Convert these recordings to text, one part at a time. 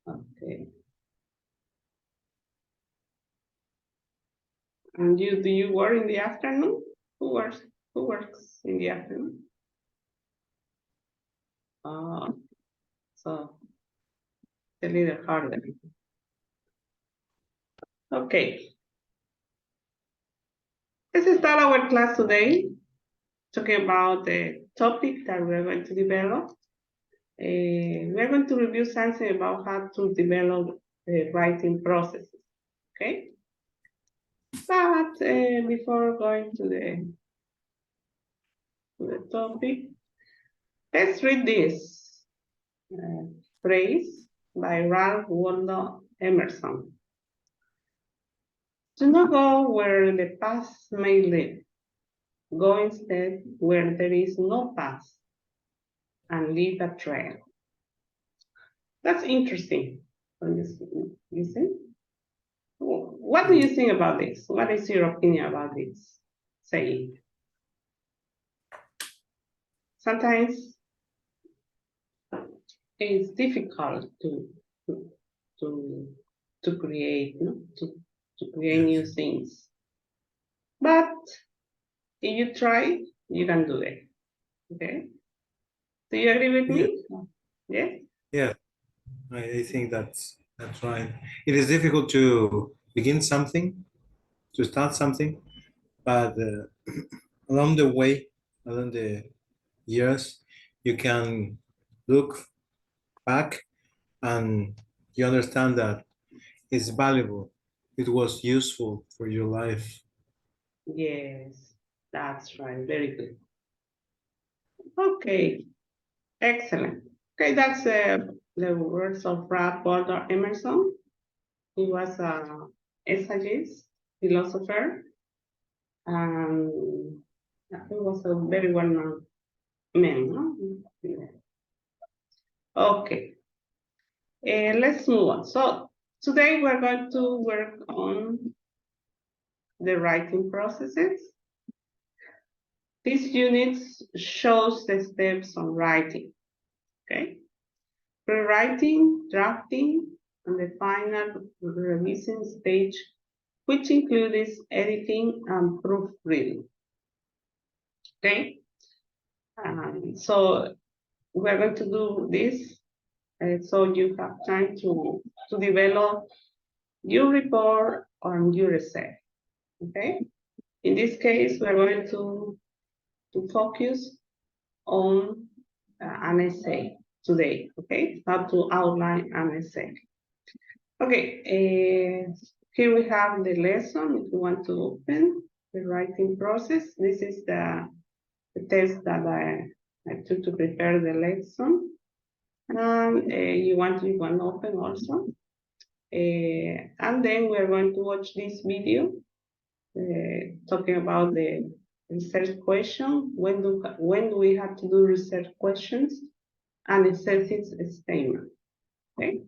Okay. And do you work in the afternoon? Who works in the afternoon? So a little harder. Okay. Let's start our class today talking about the topic that we're going to develop. We're going to review something about how to develop the writing processes. Okay. But before going to the topic, let's read this phrase by Ralph Waldo Emerson. Do not go where the past may live. Go instead where there is no past and leave a trail. That's interesting. You see? What do you think about this? What is your opinion about this saying? Sometimes it's difficult to create, no? to create new things. But if you try, you can do it. Okay? Do you agree with me? Yes? Yeah, I think that's right. It is difficult to begin something, to start something, but along the way, along the years, you can look back and you understand that it's valuable. It was useful for your life. Yes, that's right. Very good. Okay, excellent. Okay, that's the words of Ralph Waldo Emerson. He was a essayist, philosopher, and he was a very well-known man. No? Yeah. Okay, let's move on. So today we're going to work on the writing processes. This unit shows the steps on writing. Okay, pre-writing, drafting, and the final revision stage, which includes editing and proofreading. Okay, so we're going to do this so you have time to develop your report or your essay. Okay, in this case, we're going to focus on an essay today. Okay, how to outline an essay. Okay, here we have the lesson. If you want to open the writing process, this is the test that I took to prepare the lesson. And you want to open also. And then we're going to watch this video talking about the research question. When do we have to do research questions and thesis statement? Okay.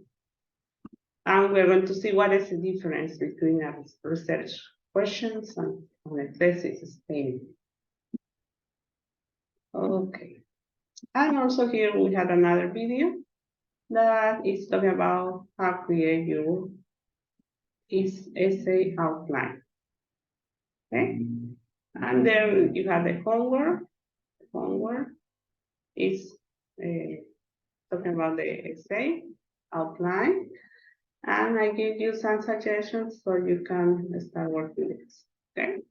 And we're going to see what is the difference between a research questions and a thesis statement. Okay. And also here we have another video that is talking about how to create your essay outline. Okay. And then you have the homework. The homework is talking about the essay outline. And I give you some suggestions so you can start working this. Okay.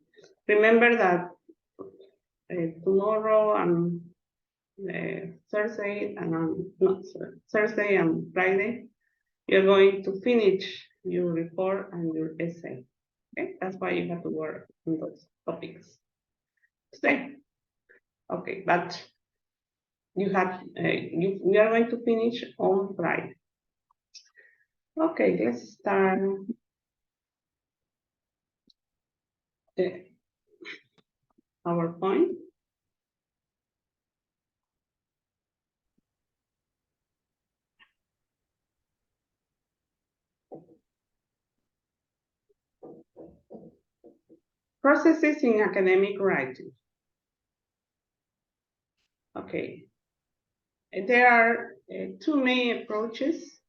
Remember that tomorrow and Thursday and Thursday and Friday, you're going to finish your report and your essay. Okay, that's why you have to work on those topics today. Okay, but you have we are going to finish on Friday. Okay, let's start the PowerPoint. Processes in academic writing. Okay, there are two main approaches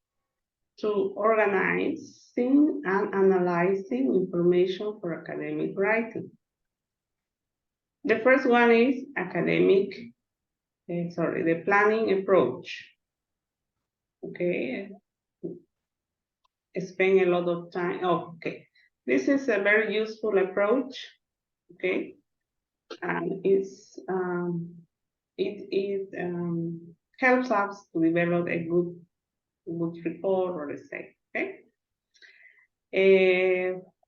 to organizing and analyzing information for academic writing. The first one is the planning approach. Okay, spend a lot of time. Okay, this is a very useful approach. Okay, and it helps us to develop a good report or essay. Okay,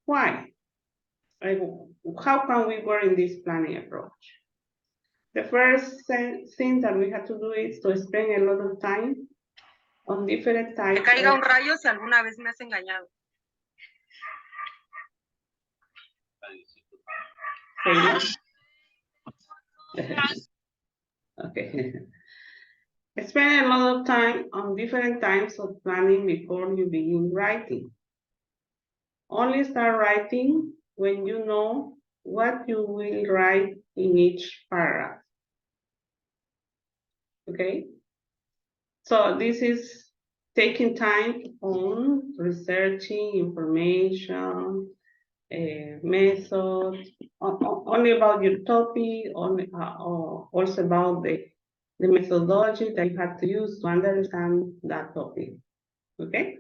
why? How can we work in this planning approach? The first thing that we have to do is to spend a lot of time on different types. Que caiga un rayo si alguna vez me has engañado. Okay. Spend a lot of time on different types of planning before you begin writing. Only start writing when you know what you will write in each paragraph. Okay? So this is taking time on researching information, methods, only about your topic, also about the methodology that you have to use to understand that topic. Okay?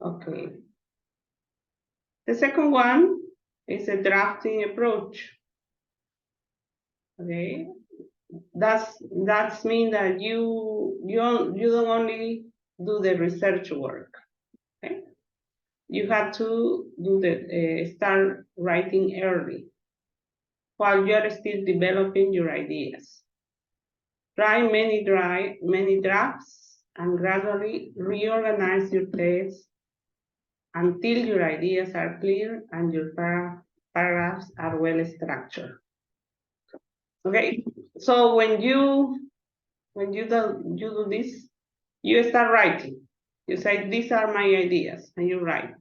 Okay. The second one is a drafting approach. Okay, that's mean that you don't only do the research work. Okay, you have to do the start writing early while you are still developing your ideas. Try many drafts and gradually reorganize your text until your ideas are clear and your paragraphs are well structured. Okay, so when you do this, you start writing. You say, these are my ideas, and you write.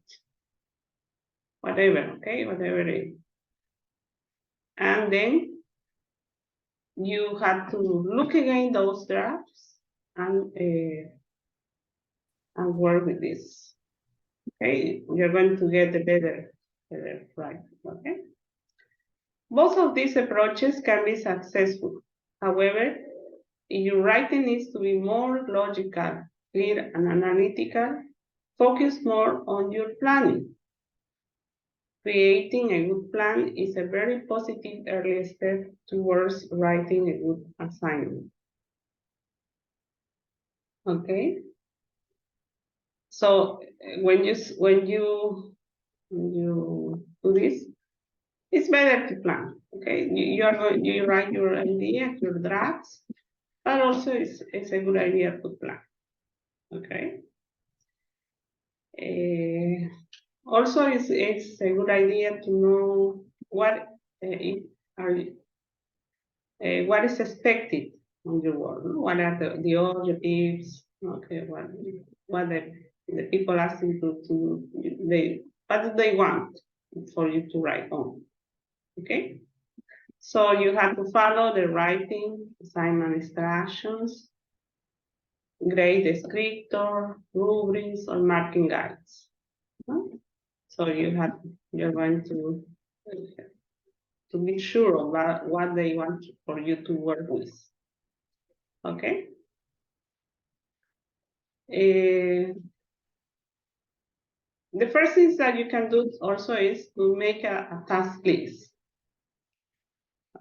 Whatever, okay, whatever it is. And then you have to look again those drafts and work with this. Okay, you're going to get the better right, okay? Both of these approaches can be successful. However, if your writing needs to be more logical, clear, and analytical, focus more on your planning. Creating a good plan is a very positive early step towards writing a good assignment. Okay? So when you do this, it's better to plan. Okay, you write your idea, your drafts, but also it's a good idea to plan. Okay. Also, it's a good idea to know what is expected on your work. What are the objectives? Okay, what the people asking what do they want for you to write on? Okay, so you have to follow the writing assignment instructions, grade descriptor, rubrics, or marking guides. So you're going to be sure about what they want for you to work with. Okay. The first thing that you can do also is to make a task list.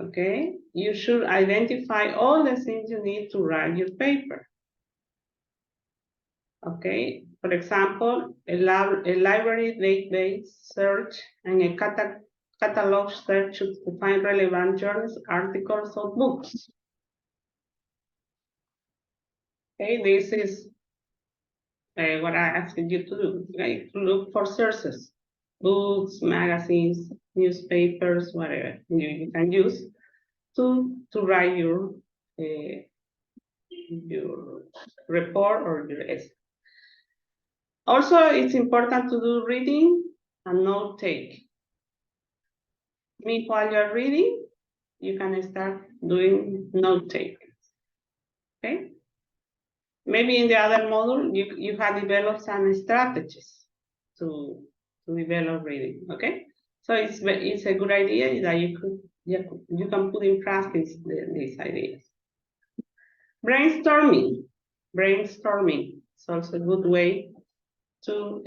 Okay, you should identify all the things you need to write your paper. Okay, for example, a library database search and a catalog search to find relevant journals, articles, or books. Okay, this is what I asked you to do, right? To look for sources, books, magazines, newspapers, whatever you can use to write your report or your essay. Also, it's important to do reading and note take. While you're reading, you can start doing note take. Okay? Maybe in the other module, you have developed some strategies to develop reading. Okay? So it's a good idea that you can put in practice these ideas. Brainstorming. Brainstorming is also a good way to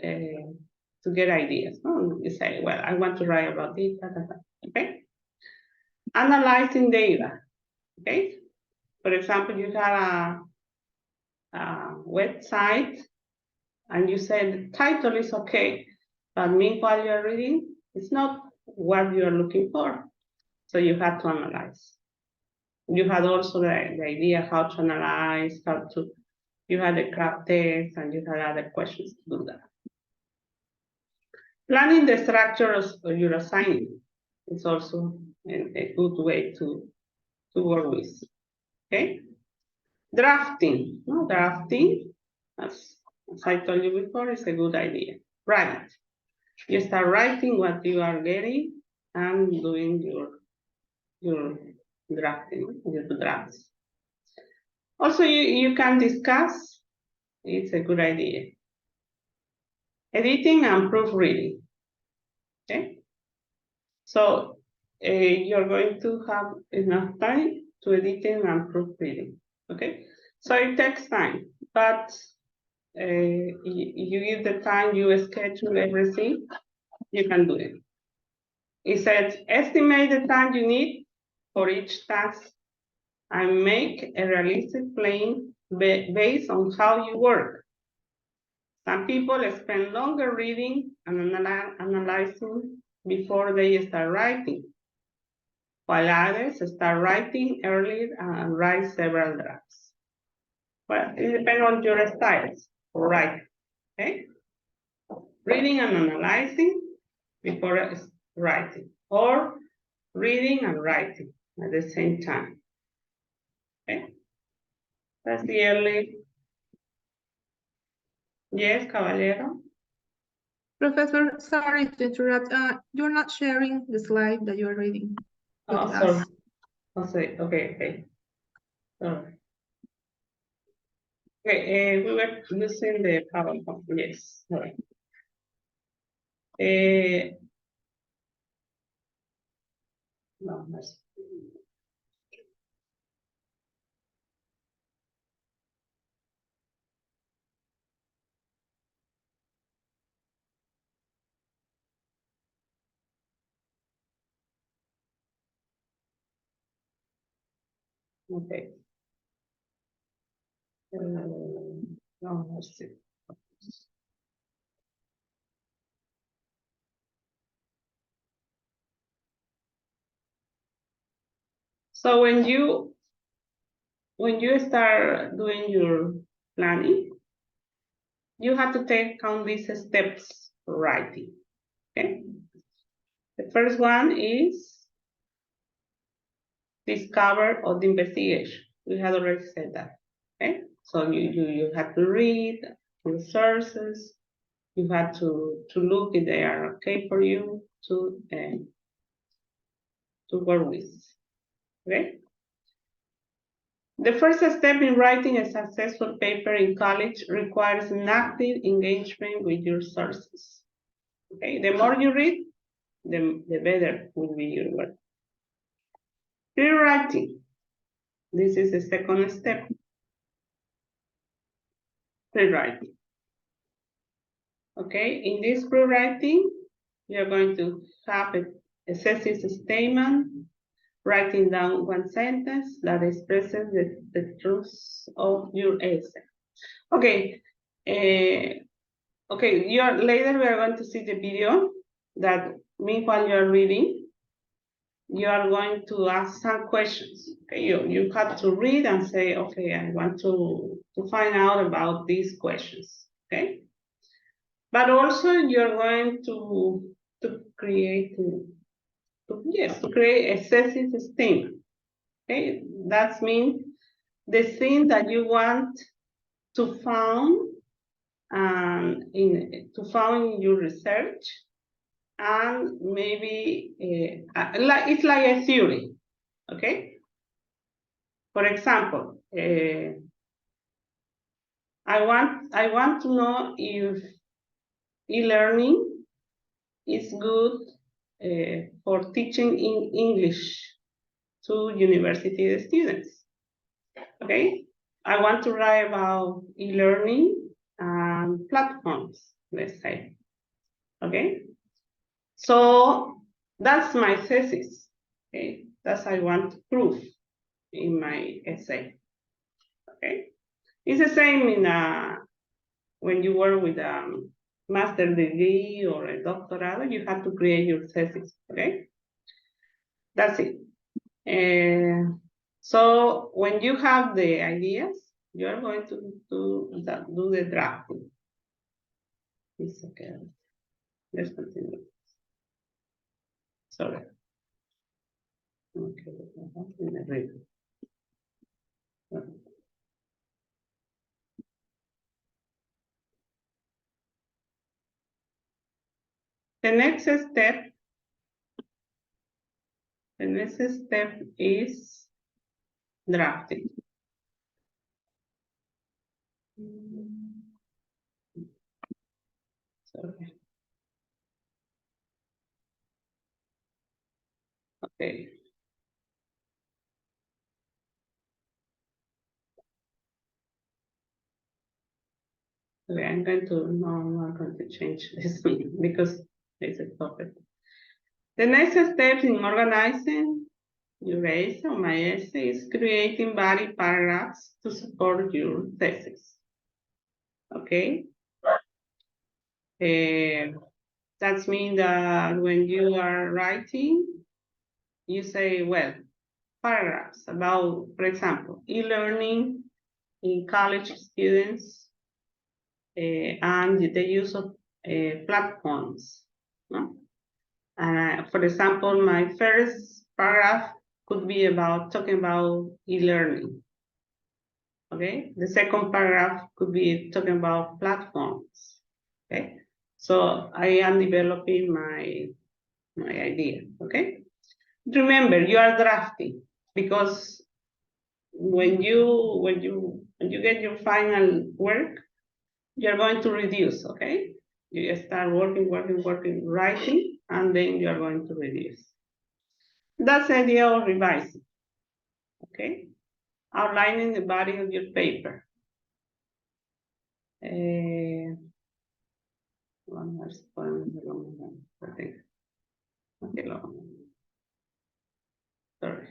get ideas. Oh, you say, well, I want to write about this, okay? Analyzing data, okay? For example, you have a website and you say the title is okay, but meanwhile you're reading, it's not what you're looking for. So you have to analyze. You had also the idea how to analyze, you had a craft test and you had other questions to do that. Planning the structure of your assignment is also a good way to work with. Okay. Drafting. No, drafting, as I told you before, is a good idea. Write. You start writing what you are getting and doing your drafting, your drafts. Also, you can discuss. It's a good idea. Editing and proofreading. Okay. So you're going to have enough time to editing and proofreading. Okay. So it takes time, but you give the time, you schedule everything, you can do it. It says estimate the time you need for each task and make a realistic plan based on how you work. Some people spend longer reading and analyzing before they start writing, while others start writing early and write several drafts. Well, it depends on your styles for writing, okay? Reading and analyzing before writing, or reading and writing at the same time, okay? That's the early. Yes, Caballero? Professor, sorry to interrupt. You're not sharing the slide that you're reading with Oh, us. sorry. Oh, sorry. Okay. Sorry. Okay, we were using the PowerPoint. Yes. Sorry. No, that's. Okay. No, let's see. So when you start doing your planning, you have to take on these steps for writing. Okay. The first one is discover or the investigation. We had already said that. Okay. So you have to read the sources. You have to look if they are okay for you to work with. Okay. The first step in writing a successful paper in college requires an active engagement with your sources. Okay, the more you read, the better will be your work. Pre-writing. This is the second step. Pre-writing. Okay, in this pre-writing, you're going to have a thesis statement, writing down one sentence that expresses the truth of your essay. Okay, okay, later we are going to see the video that meanwhile you're reading, you are going to ask some questions. Okay, you have to read and say, okay, I want to find out about these questions. Okay, but also you're going to create a thesis statement. Okay, that means the thing that you want to found to found your research, and maybe it's like a theory, okay? For example, I want to know if e-learning is good for teaching in English to university students. Okay, I want to write about e-learning and platforms, let's say. Okay, so that's my thesis. Okay, that's I want to prove in my essay. Okay, it's the same in when you work with a master degree or a doctorate, you have to create your thesis. Okay, that's it. So when you have the ideas, you are going to do the drafting. It's okay. Let's continue. Sorry. Okay. The next step is drafting. Sorry. Okay. Okay, I'm not going to change this because it's a topic. The next step in organizing your essay or my essay is creating body paragraphs to support your thesis. Okay. That means that when you are writing, you say, well, paragraphs about, for example, e-learning in college students and the use of platforms. No? For example, my first paragraph could be about talking about e-learning. Okay, the second paragraph could be talking about platforms. Okay, so I am developing my idea. Okay, remember you are drafting because when you get your final work, you're going to reduce. Okay, you start working, writing, and then you are going to reduce. That's the idea of revising. Okay, outlining the body of your paper. One more point. Okay, sorry.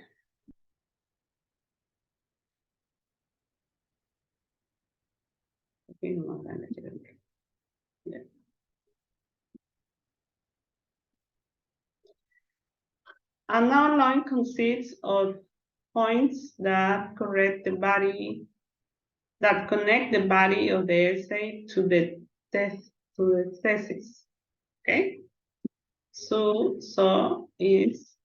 Okay, no, yeah. An outline consists of points that connect the body of the essay to the thesis. Okay, so is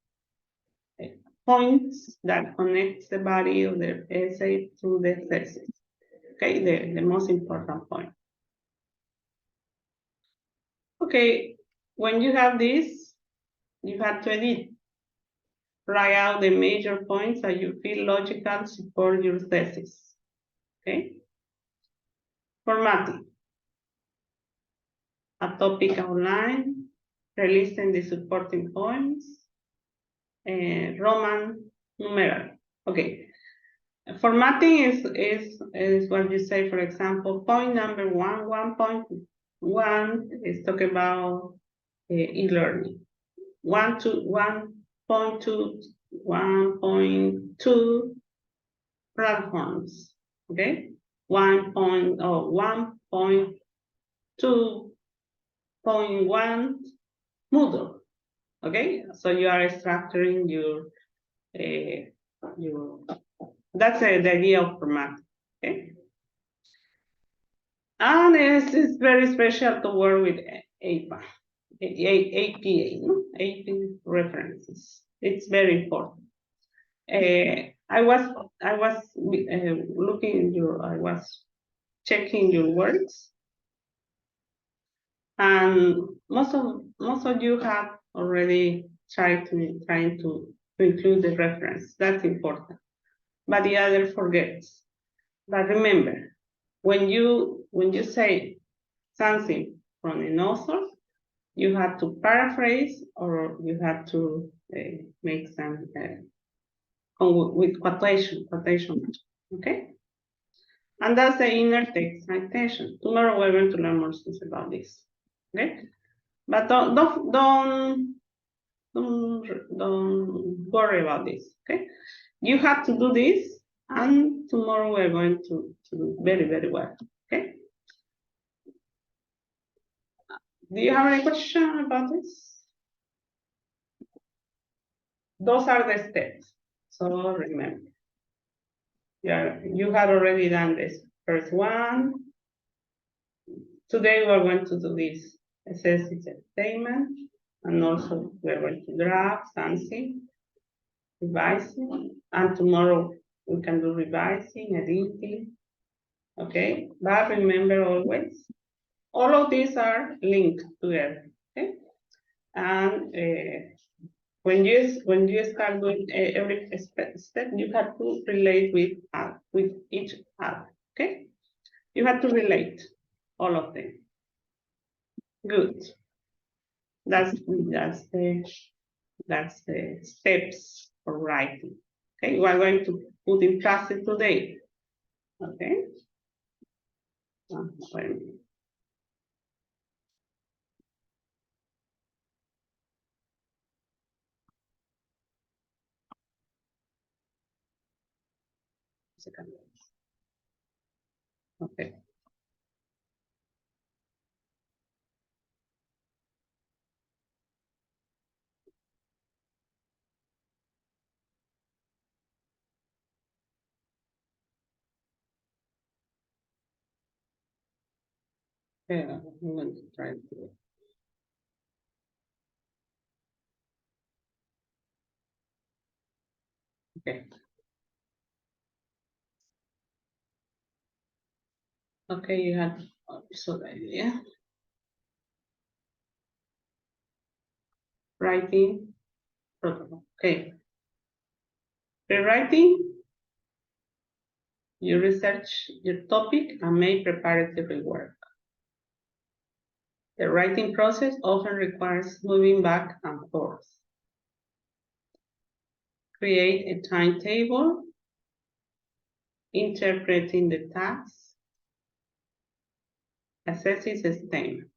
points that connect the body of the essay to the thesis. Okay, the most important point. Okay, when you have this, you have to edit. Write out the major points that you feel logical support your thesis. Okay. Formatting. A topic outline, releasing the supporting points, Roman numeral. Okay. Formatting is what you say, for example, point number 1.1 is talking about e-learning. 1.2, 1.2 platforms. Okay. 1.2.1 Moodle. Okay, so you are structuring your that's the idea of format. Okay, and it's very special to work with APA, no? APA references. It's very important. I was looking in I was checking your works, And most of you have already trying to include the reference. That's important. But the other forgets. But remember, when you say something from an author, you have to paraphrase or you have to make some with quotation, okay? And that's the inner text citation. Tomorrow we're going to learn more things about this, okay? But don't worry about this, okay? You have to do this, and tomorrow we're going to do very, very well, okay? Do you have any question about this? Those are the steps, so remember. Yeah, you had already done this first one. Today we're going to do this assessment statement, and also we're going to draft something, revising, and tomorrow we can do revising, editing, okay? But remember always, all of these are linked together, okay? And when you start doing every step, you have to relate with each other, okay? You have to relate all of them. Good. That's the steps for writing. Okay, we are going to put in practice today. Okay. Wait a minute. Second. Okay. Yeah, I'm going to try to. Okay. Okay, you had so idea. Writing protocol. Okay. Rewriting. You research your topic and make preparatory work. The writing process often requires moving back and forth. Create a timetable, interpreting the task, assessing the statement.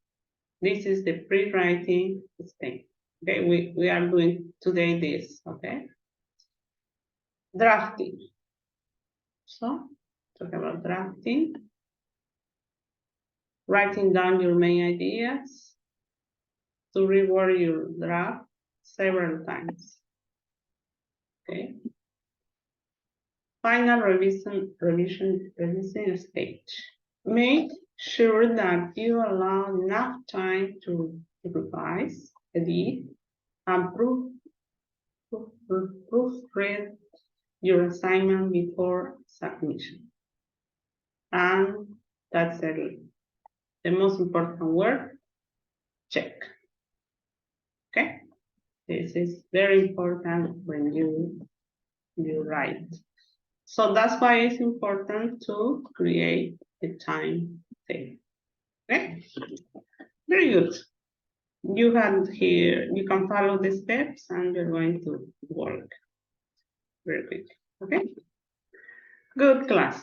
This is the pre-writing statement. Okay, we are doing today this, okay? Drafting. So, talk about drafting. Writing down your main ideas to reword your draft several times. Okay. Final revision stage. Make sure that you allow enough time to revise, edit, and proofread your assignment before submission. And that's the most important word, check. Okay, this is very important when you write. So that's why it's important to create a timetable. Okay, very good. You have here, you can follow the steps and you're going to work very quick. Okay, good class.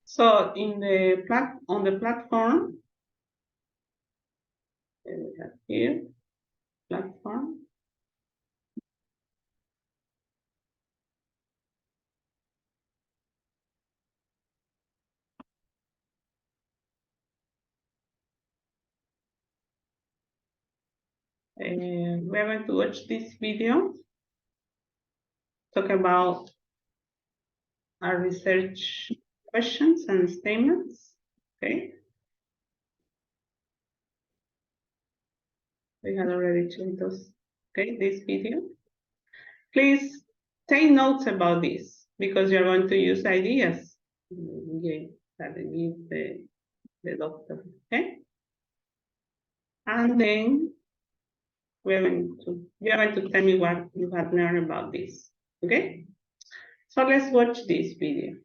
So in the on the platform, we have here platform. We're going to watch this video, talk about our research questions and statements. Okay. We had already checked those. Okay, this video. Please take notes about this because you're going to use ideas. that needs the doctor, okay? And then you're going to tell me what you have learned about this, okay? So let's watch this video.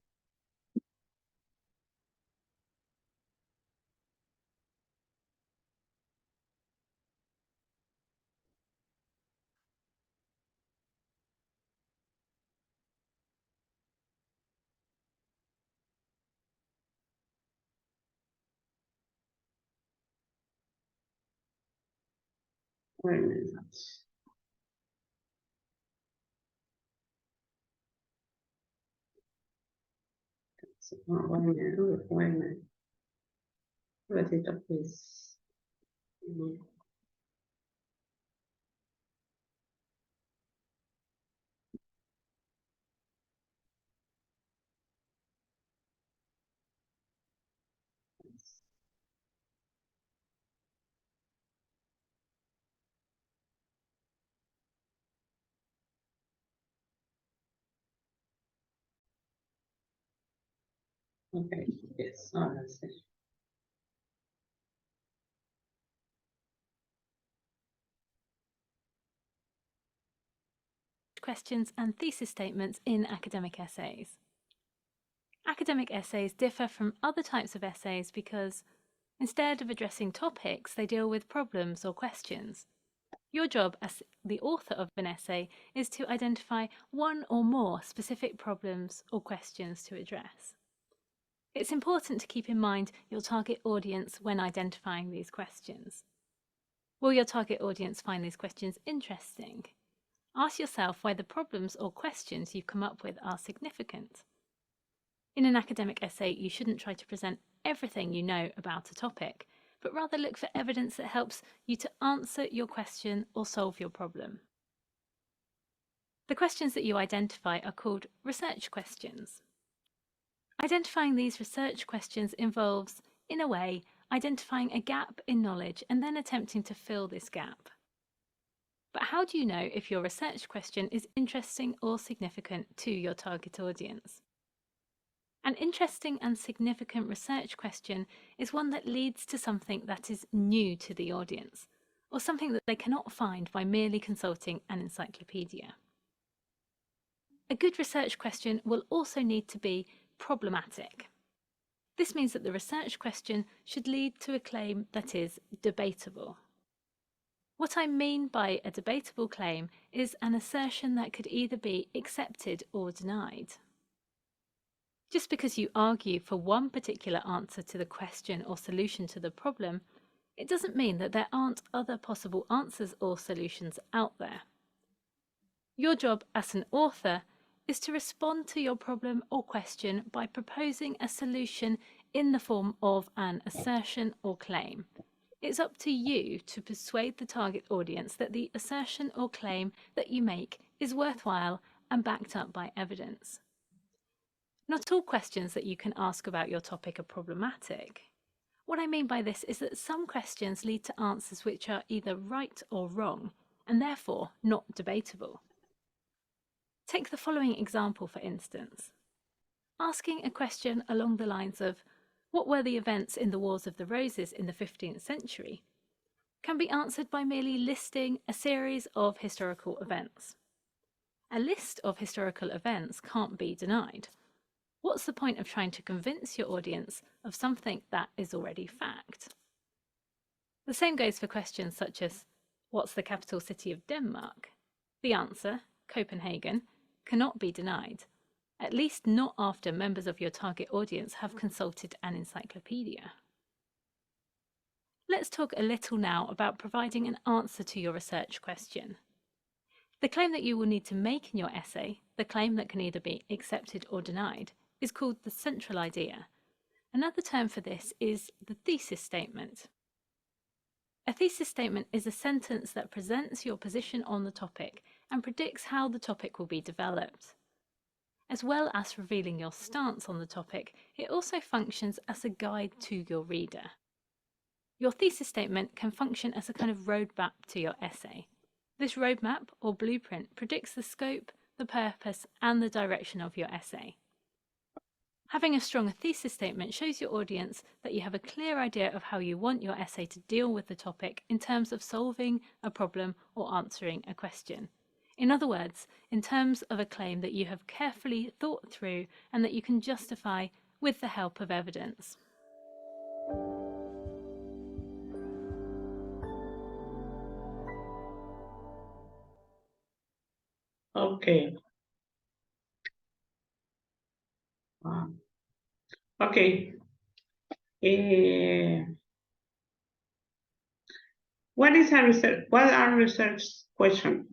Wait a minute. Wait a minute, wait a minute. Let it up, please. Okay, yes, oh, that's it. Questions and thesis statements in academic essays. Academic essays differ from other types of essays because, instead of addressing topics, they deal with problems or questions. Your job as the author of an essay is to identify one or more specific problems or questions to address. It's important to keep in mind your target audience when identifying these questions. Will your target audience find these questions interesting? Ask yourself why the problems or questions you've come up with are significant. In an academic essay, you shouldn't try to present everything you know about a topic, but rather look for evidence that helps you to answer your question or solve your problem. The questions that you identify are called research questions. Identifying these research questions involves, in a way, identifying a gap in knowledge and then attempting to fill this gap. But how do you know if your research question is interesting or significant to your target audience? An interesting and significant research question is one that leads to something that is new to the audience, or something that they cannot find by merely consulting an encyclopedia. A good research question will also need to be problematic. This means that the research question should lead to a claim that is debatable. What I mean by a debatable claim is an assertion that could either be accepted or denied. Just because you argue for one particular answer to the question or solution to the problem, it doesn't mean that there aren't other possible answers or solutions out there. Your job as an author is to respond to your problem or question by proposing a solution in the form of an assertion or claim. It's up to you to persuade the target audience that the assertion or claim that you make is worthwhile and backed up by evidence. Not all questions that you can ask about your topic are problematic. What I mean by this is that some questions lead to answers which are either right or wrong, and therefore not debatable. Take the following example, for instance. Asking a question along the lines of, "What were the events in the Wars of the Roses in the 15th century?" can be answered by merely listing a series of historical events. A list of historical events can't be denied. What's the point of trying to convince your audience of something that is already fact? The same goes for questions such as, "What's the capital city of Denmark?" The answer, Copenhagen, cannot be denied, at least not after members of your target audience have consulted an encyclopedia. Let's talk a little now about providing an answer to your research question. The claim that you will need to make in your essay, the claim that can either be accepted or denied, is called the central idea. Another term for this is the thesis statement. A thesis statement is a sentence that presents your position on the topic and predicts how the topic will be developed. As well as revealing your stance on the topic, it also functions as a guide to your reader. Your thesis statement can function as a kind of roadmap to your essay. This roadmap or blueprint predicts the scope, the purpose, and the direction of your essay. Having a strong thesis statement shows your audience that you have a clear idea of how you want your essay to deal with the topic in terms of solving a problem or answering a question. In other words, in terms of a claim that you have carefully thought through and that you can justify with the help of evidence. Okay. Okay. What is a research? What are research questions?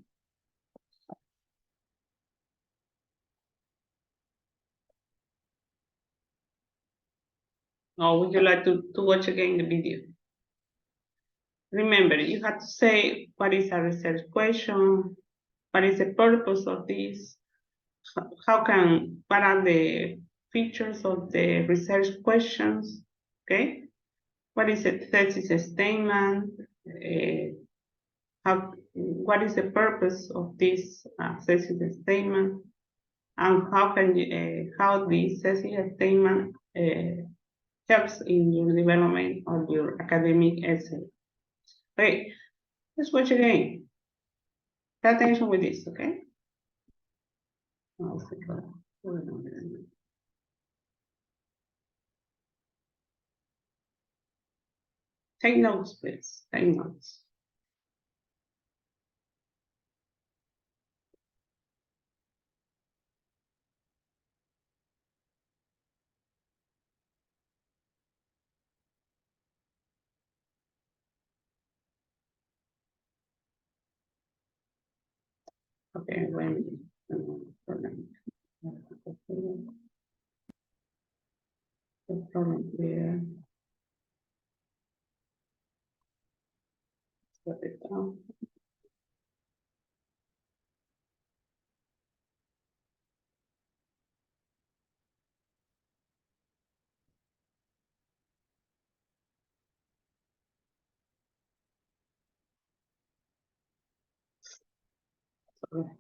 Or would you like to watch again the video? Remember, you have to say what is a research question, what is the purpose of this, what are the features of the research questions, okay? What is a thesis statement? What is the purpose of this thesis statement? And how this thesis statement helps in your development of your academic essay. Okay, let's watch again. Pay attention with this, okay? Take notes, please. Take notes. Okay, problem here. Put it down. Sorry.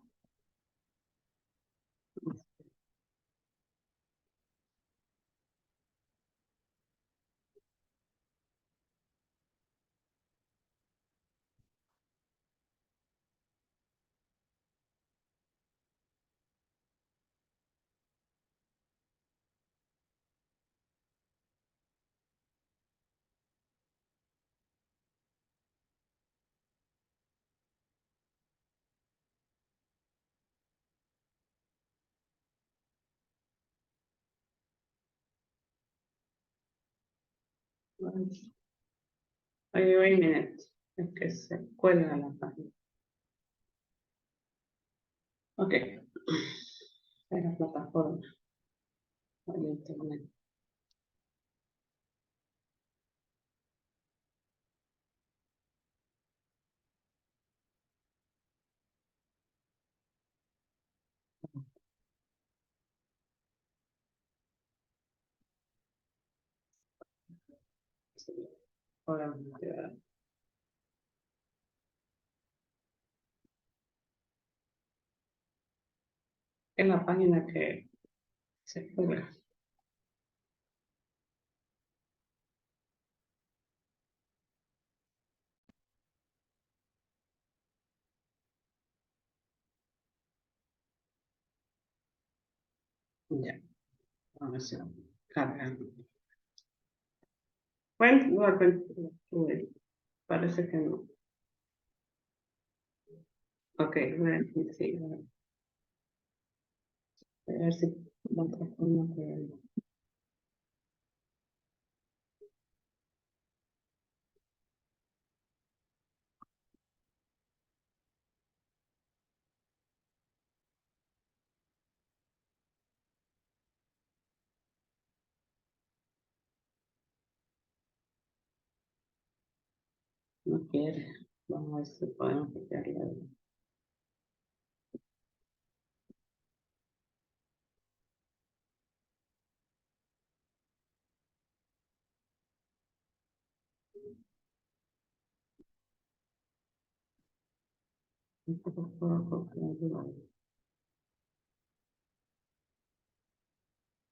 Oye, wait a minute. Es que se cuelga la página. Ok. Es la plataforma. El internet. Sí. Ahora, es la página que se cuelga. Ya. Vamos a cargar. Bueno, parece que no. Ok, bueno, sí. A ver si la otra forma que... No quiere. Vamos a ver si podemos copiarla. Un poco por copiarla.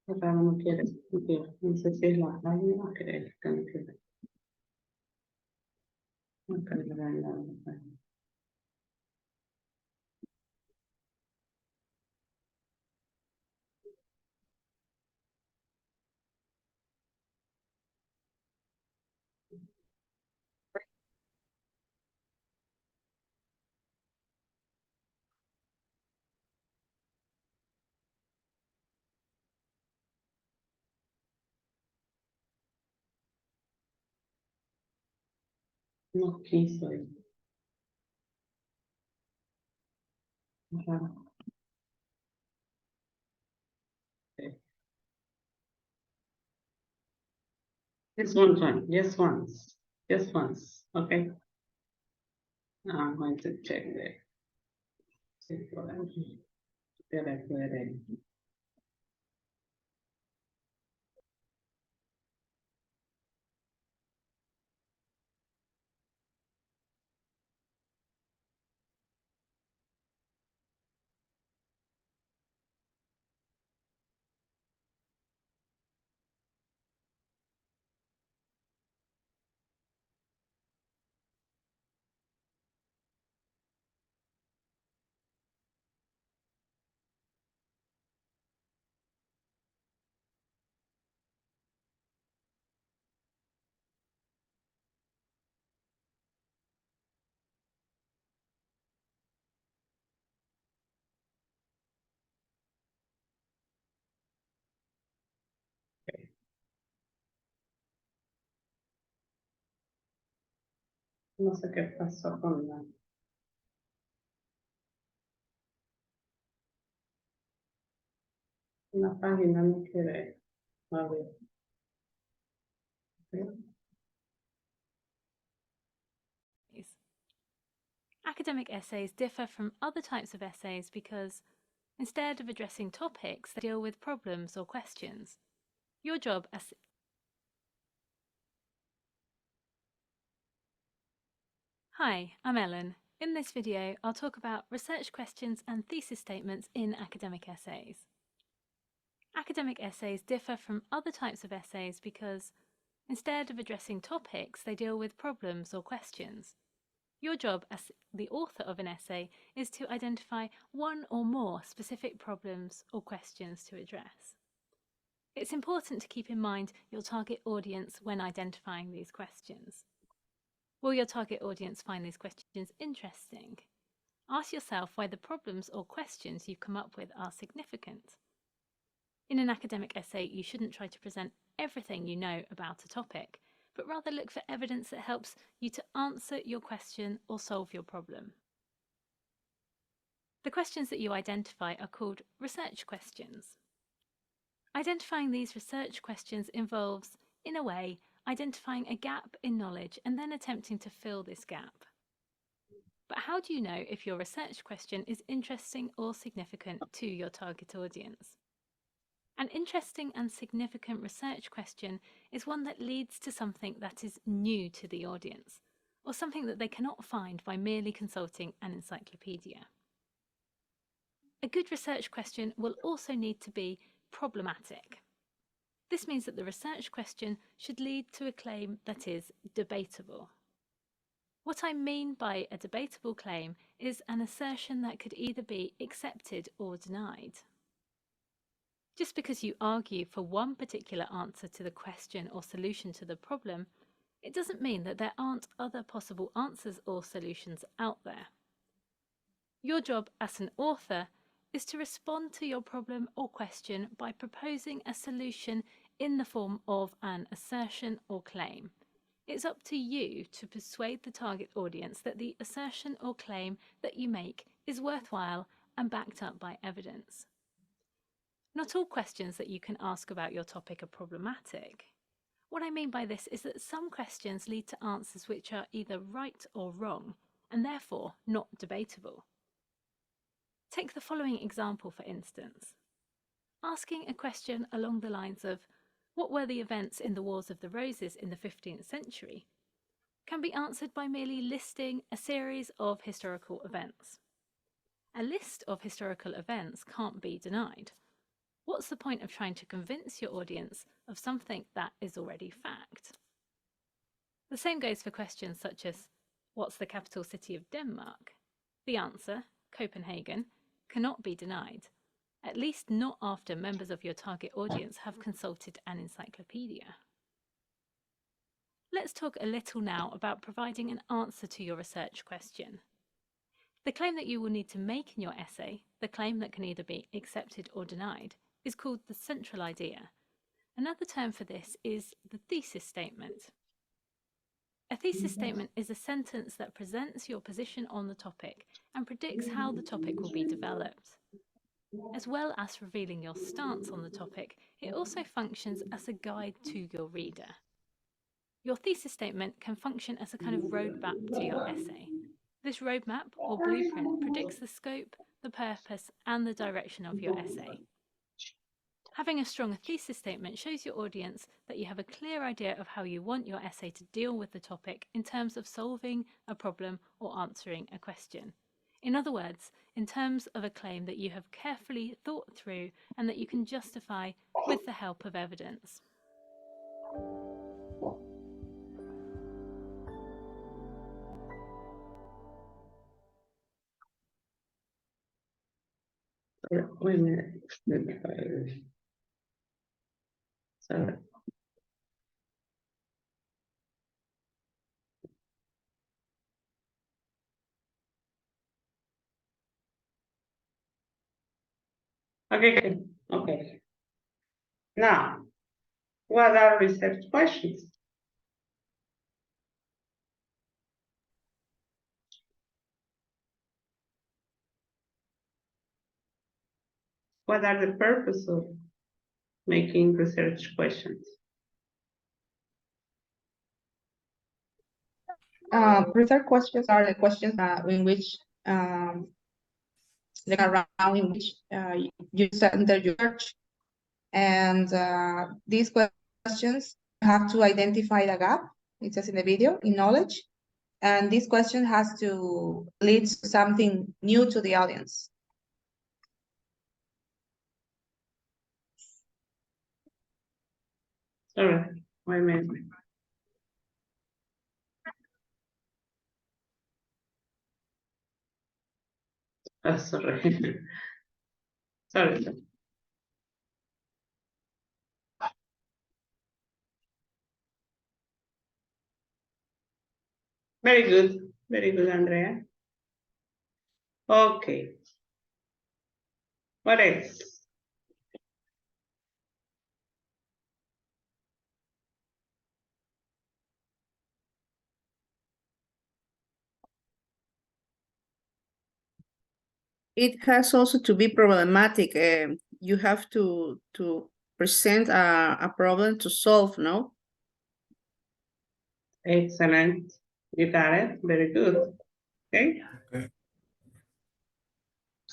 Acá no quiere, no quiere. No sé si es la página que no quiere. No cargará en la página. No quiso. Ajá. Okay. Just one time, just once, just once, okay? Now I'm going to check there. See what I get it, get it. No sé qué pasó con la página, no quiere. A ver. Okay. Academic essays differ from other types of essays because, instead of addressing topics, they deal with problems or questions. Your job as Hi, I'm Ellen. In this video, I'll talk about research questions and thesis statements in academic essays. Academic essays differ from other types of essays because, instead of addressing topics, they deal with problems or questions. Your job as the author of an essay is to identify one or more specific problems or questions to address. It's important to keep in mind your target audience when identifying these questions. Will your target audience find these questions interesting? Ask yourself why the problems or questions you've come up with are significant. In an academic essay, you shouldn't try to present everything you know about a topic, but rather look for evidence that helps you to answer your question or solve your problem. The questions that you identify are called research questions. Identifying these research questions involves, in a way, identifying a gap in knowledge and then attempting to fill this gap. But how do you know if your research question is interesting or significant to your target audience? An interesting and significant research question is one that leads to something that is new to the audience, or something that they cannot find by merely consulting an encyclopedia. A good research question will also need to be problematic. This means that the research question should lead to a claim that is debatable. What I mean by a debatable claim is an assertion that could either be accepted or denied. Just because you argue for one particular answer to the question or solution to the problem, it doesn't mean that there aren't other possible answers or solutions out there. Your job as an author is to respond to your problem or question by proposing a solution in the form of an assertion or claim. It's up to you to persuade the target audience that the assertion or claim that you make is worthwhile and backed up by evidence. Not all questions that you can ask about your topic are problematic. What I mean by this is that some questions lead to answers which are either right or wrong, and therefore not debatable. Take the following example, for instance. Asking a question along the lines of, what were the events in the Wars of the Roses in the 15th century, can be answered by merely listing a series of historical events. A list of historical events can't be denied. What's the point of trying to convince your audience of something that is already fact? The same goes for questions such as, what's the capital city of Denmark? The answer, Copenhagen, cannot be denied, at least not after members of your target audience have consulted an encyclopedia. Let's talk a little now about providing an answer to your research question. The claim that you will need to make in your essay, the claim that can either be accepted or denied, is called the central idea. Another term for this is the thesis statement. A thesis statement is a sentence that presents your position on the topic and predicts how the topic will be developed. As well as revealing your stance on the topic, it also functions as a guide to your reader. Your thesis statement can function as a kind of roadmap to your essay. This roadmap or blueprint predicts the scope, the purpose, and the direction of your essay. Having a strong thesis statement shows your audience that you have a clear idea of how you want your essay to deal with the topic in terms of solving a problem or answering a question. In other words, in terms of a claim that you have carefully thought through and that you can justify with the help of evidence. Wait a minute. Sorry. Okay, okay. Now, what are research questions? What are the purpose of making research questions? Research questions are the questions in which they are around in which you center your search, and these questions have to identify the gap. It says in the video in knowledge, and this question has to lead to something new to the audience. Sorry, wait a minute. Oh, sorry. Sorry. Very good, Andrea. Okay. What else? It has also to be problematic. You have to present a problem to solve, no? Excellent. You got it. Very good. Okay. Okay.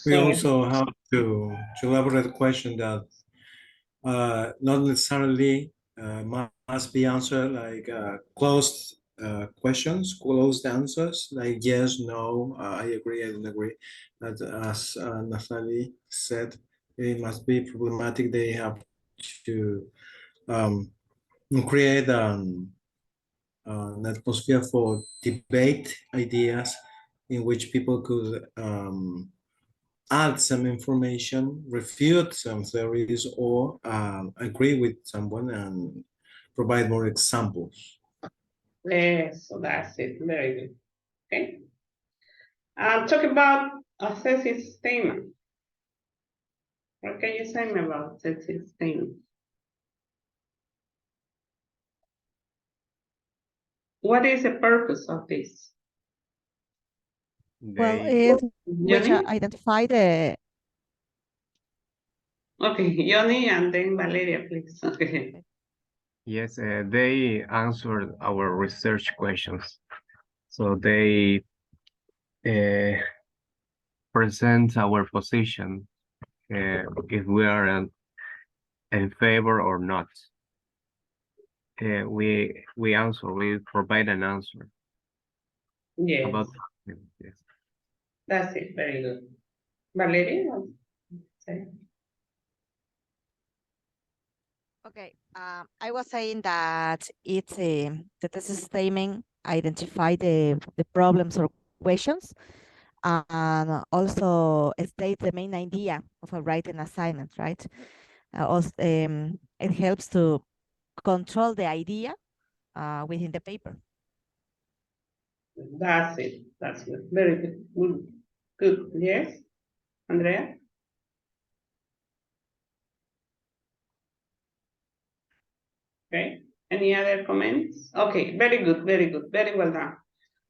We So, also have to elaborate a question that not necessarily must be answered like closed questions, closed answers, like yes, no, I agree, I don't agree. But as Nathalie said, it must be problematic. They have to create an atmosphere for debate ideas in which people could add some information, refute some theories, or agree with someone and provide more examples. yes, so that's it. Very good. Okay. Talk about a thesis statement. What can you say me about thesis statement? What is the purpose of this? Well, They, it's which Johnny? identify the Okay, Johnny and then Valeria, please. Okay. yes, they answered our research questions. So they present our position if we are in favor or not. We answer, we provide an answer Yes, about yes. that's it. Very good. Valeria? Say. Okay, I was saying that it's the test statement identify the problems or questions, and also state the main idea of a writing assignment, right? Also, it helps to control the idea within the paper. That's it. That's good. Very good. Good. Good. Yes, Andrea? Okay. Any other comments? Okay, very good, very good, very well done.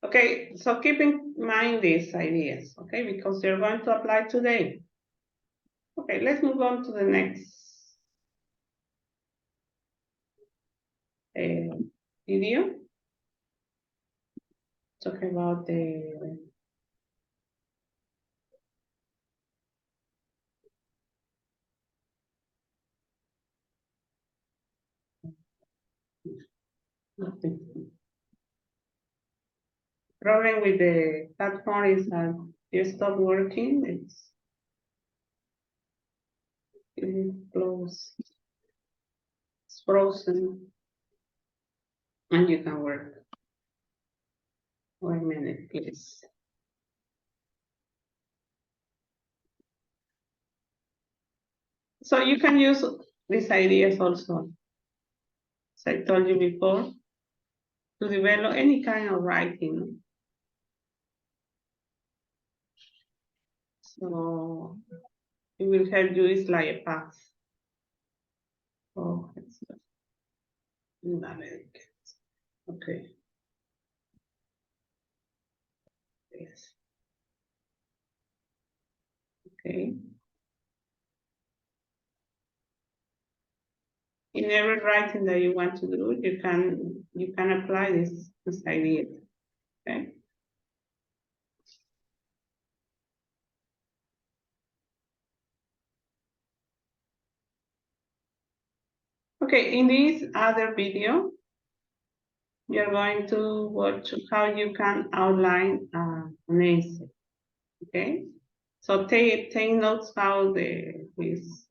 Okay, so keep in mind these ideas, okay, because you're going to apply today. Okay, let's move on to the next video. Talk about the problem with the platform is that you stop working, it's close, it's frozen, and you can work. 1 minute, please. So you can use these ideas also, as I told you before, to develop any kind of writing. So it will help you, it's like a path. Oh, it's okay. Yes. Okay. In every writing that you want to do, you can apply this idea. Okay. Okay, in this other video, you're going to watch how you can outline an essay. Okay, so take notes how this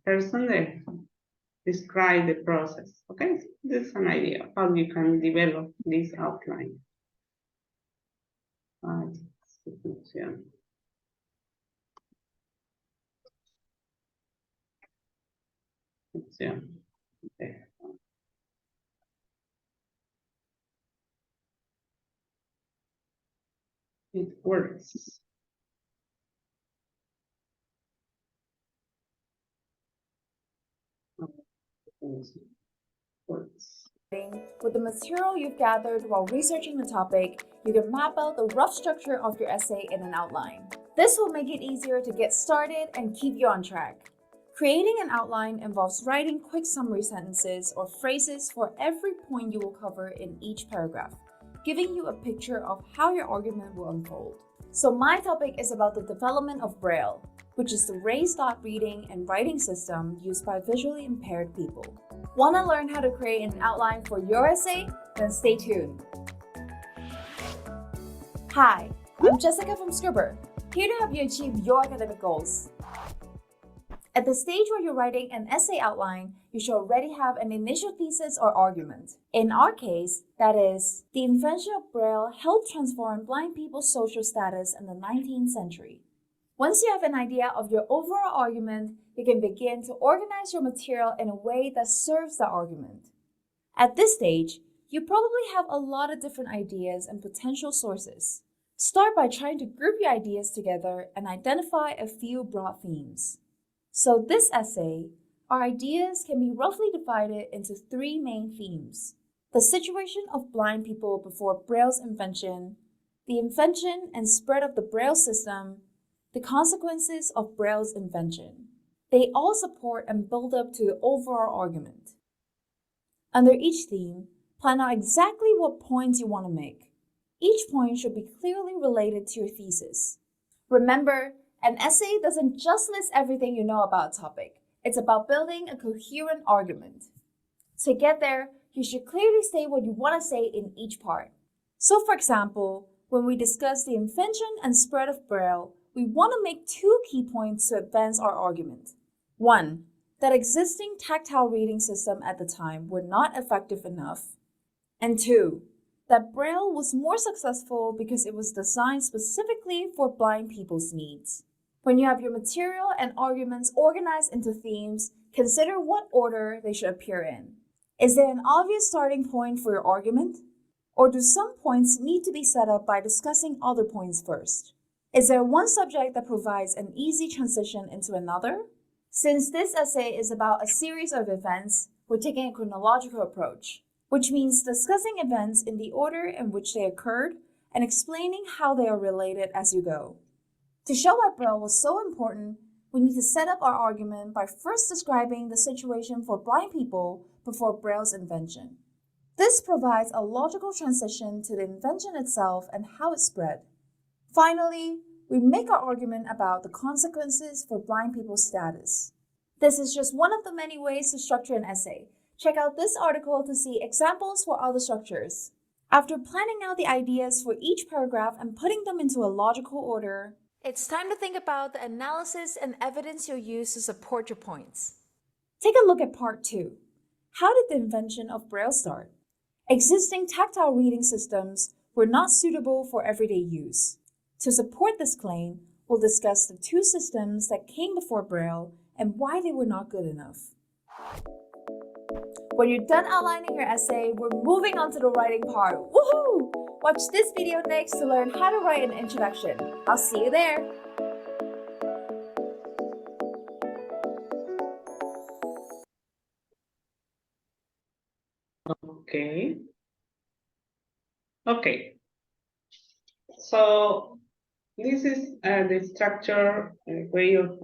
person describe the process. Okay, this is an idea of how you can develop this outline. Okay. It works. Works. With the material you've gathered while researching the topic, you can map out the rough structure of your essay in an outline. This will make it easier to get started and keep you on track. Creating an outline involves writing quick summary sentences or phrases for every point you will cover in each paragraph, giving you a picture of how your argument will unfold. So my topic is about the development of Braille, which is the raised dot reading and writing system used by visually impaired people. Want to learn how to create an outline for your essay? Then stay tuned. Hi, I'm Jessica from Scribber, here to help you achieve your academic goals. At the stage where you're writing an essay outline, you should already have an initial thesis or argument. In our case, that is, the invention of Braille helped transform blind people's social status in the 19th century. Once you have an idea of your overall argument, you can begin to organize your material in a way that serves the argument. At this stage, you probably have a lot of different ideas and potential sources. Start by trying to group your ideas together and identify a few broad themes. So this essay, our ideas can be roughly divided into 3 main themes: the situation of blind people before Braille's invention, the invention and spread of the Braille system, the consequences of Braille's invention. They all support and build up to the overall argument. Under each theme, plan out exactly what points you want to make. Each point should be clearly related to your thesis. Remember, an essay doesn't just list everything you know about a topic. It's about building a coherent argument. To get there, you should clearly state what you want to say in each part. So for example, when we discuss the invention and spread of Braille, we want to make 2 key points to advance our argument. 1. That existing tactile reading system at the time were not effective enough. And 2. That Braille was more successful because it was designed specifically for blind people's needs. When you have your material and arguments organized into themes, consider what order they should appear in. Is there an obvious starting point for your argument? Or do some points need to be set up by discussing other points first? Is there one subject that provides an easy transition into another? Since this essay is about a series of events, we're taking a chronological approach, which means discussing events in the order in which they occurred and explaining how they are related as you go. To show why Braille was so important, we need to set up our argument by first describing the situation for blind people before Braille's invention. This provides a logical transition to the invention itself and how it spread. Finally, we make our argument about the consequences for blind people's status. This is just one of the many ways to structure an essay. Check out this article to see examples for other structures. After planning out the ideas for each paragraph and putting them into a logical order, it's time to think about the analysis and evidence you'll use to support your points. Take a look at part 2. How did the invention of Braille start? Existing tactile reading systems were not suitable for everyday use. To support this claim, we'll discuss the two systems that came before Braille and why they were not good enough. When you're done outlining your essay, we're moving on to the writing part. Woohoo! Watch this video next to learn how to write an introduction. I'll see you there. Okay. Okay. So this is the structure way of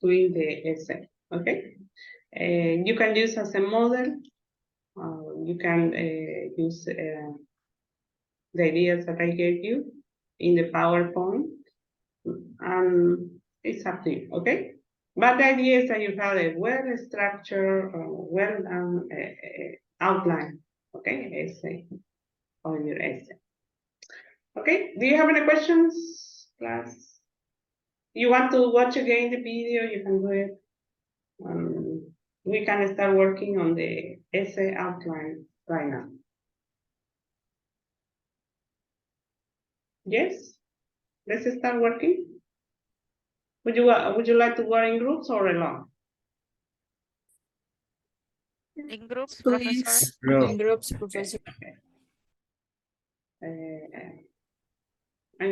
doing the essay. Okay. You can use as a model. You can use the ideas that I gave you in the PowerPoint. It's up to you, okay? But the idea is that you have a well-structured, well-done outline, okay, essay, on your essay. Okay, do you have any questions, class? You want to watch again the video, you can do it. We can start working on the essay outline right now. Yes, let's start working. Would you like to work in groups or alone? In groups, Please. Professor. In groups, Professor. I'm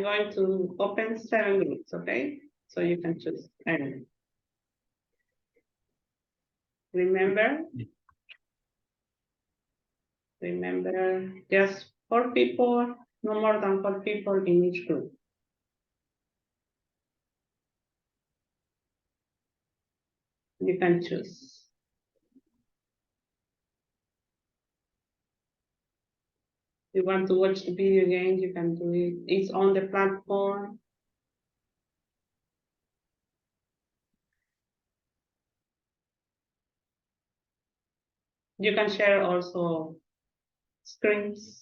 going to open 7 groups, okay? So you can choose any. Remember, just 4 people, no more than 4 people in each group. You can choose. If you want to watch the video again, you can do it. It's on the platform. You can share also screens.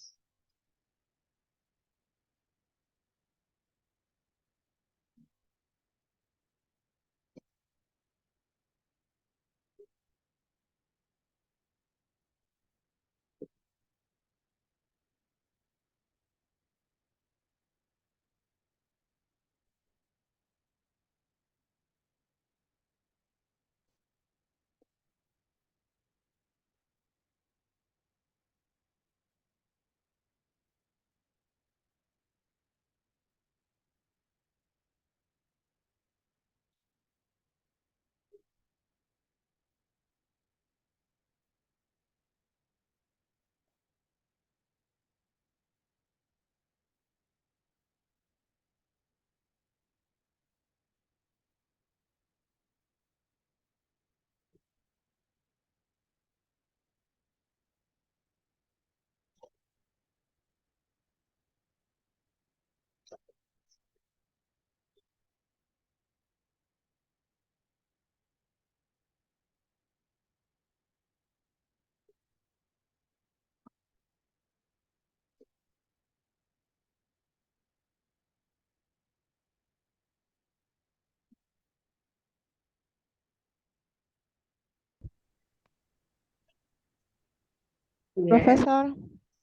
Yes, Professor,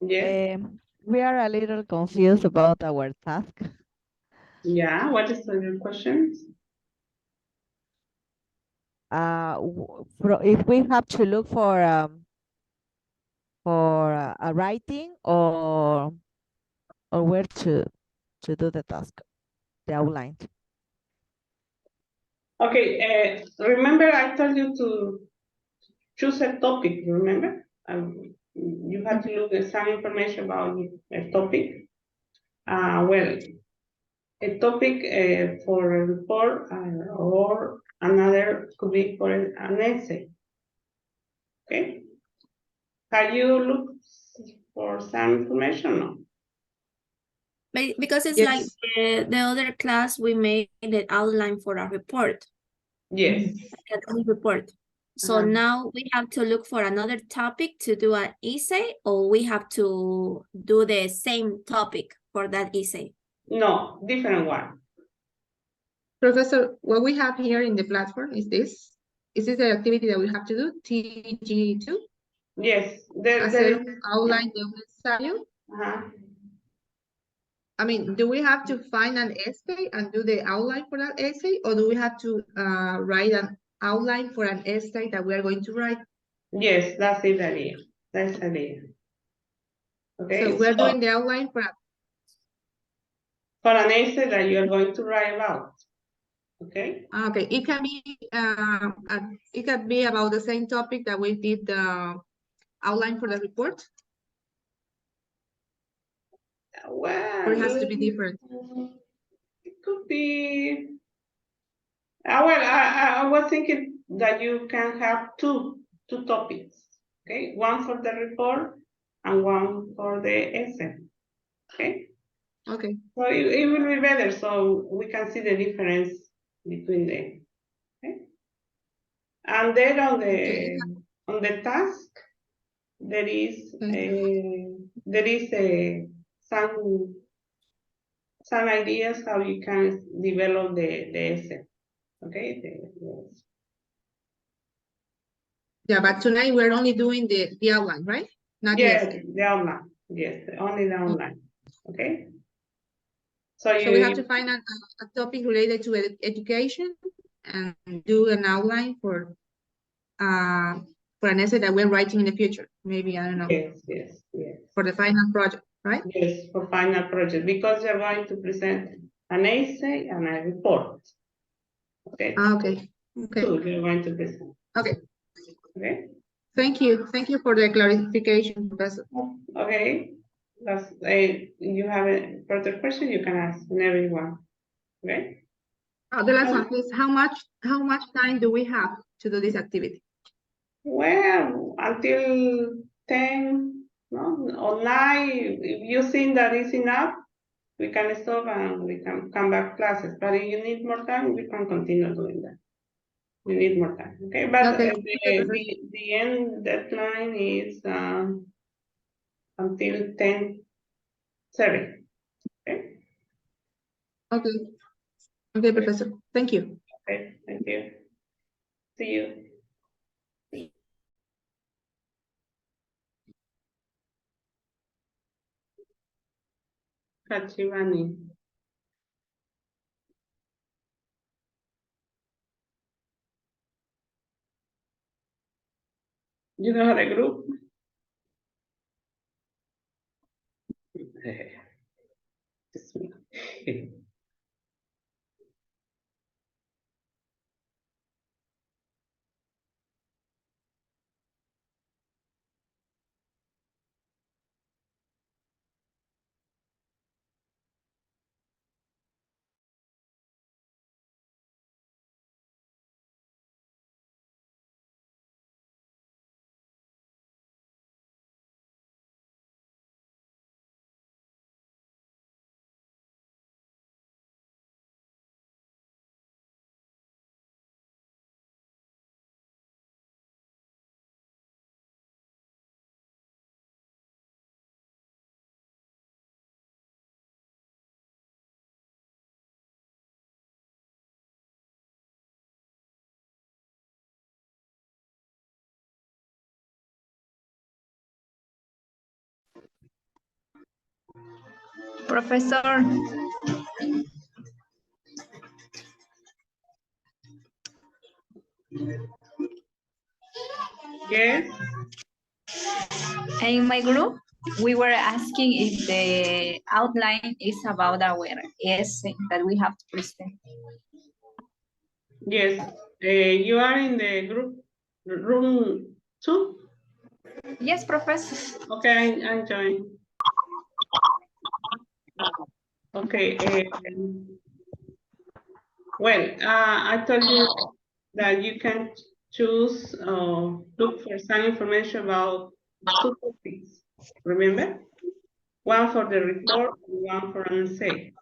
yes, we are a little confused about our task. yeah, what is your questions? If we have to look for a writing or where to do the task, the outline. Okay, remember I told you to choose a topic, remember? You have to look at some information about a topic. Well, a topic for a report or another could be for an essay. Okay? Have you looked for some information? No? Because it's Yes. like the other class, we made the outline for a report, Yes. academic report. So Uh-huh. now we have to look for another topic to do an essay, or we have to do the same topic for that essay. No, different one. Professor, what we have here in the platform is this. Is this the activity that we have to do? TG2? Yes, there Hacer is. un outline de un ensayo. Uh-huh. I mean, do we have to find an essay and do the outline for that essay, or do we have to write an outline for an essay that we are going to write? Yes, that's the idea. That's the idea. Okay, So we're doing the outline for for an essay that you're going to write about. Okay? okay. It can be about the same topic that we did the outline for the report, Well, or it has to be different. it could be. Well, I was thinking that you can have two topics. Okay, one for the report and one for the essay. Okay. Okay. So it will be better, so we can see the difference between them. Okay. And then on the task, there is some ideas how you can develop the essay. Okay. Yeah, but tonight we're only doing the outline, right? Not the Yes, essay. the online. Yes, only the online. Okay. So So we have to find a topic related to education and do an outline for an essay that we're writing in the future. Maybe, I don't know, yes. for the final project, right? Yes, for final project, because you're going to present an essay and a report. Okay. Okay. Two you're going to present. Okay. Okay. Thank you. Thank you for the clarification, Professor. Okay. That's you have a further question, you can ask whenever you want. Okay. The last one, please. How much time do we have to do this activity? Well, until 10, no, or 9, if you think that is enough, we can stop and we can come back classes. But if you need more time, we can continue doing that. We need more time, okay? But Okay. the end deadline is until 10:30. Okay. Okay. Okay, Professor. Thank you. Okay, thank you. See you. Kachimani. You know the group? Just me. Professor, Yes. in my group, we were asking if the outline is about our essay that we have to present. Yes. You are in the group room 2? Yes, Professor. Okay, I'm joining. Okay. Well, I told you that you can choose, look for some information about 2 topics. Remember? One for the report and one for an essay.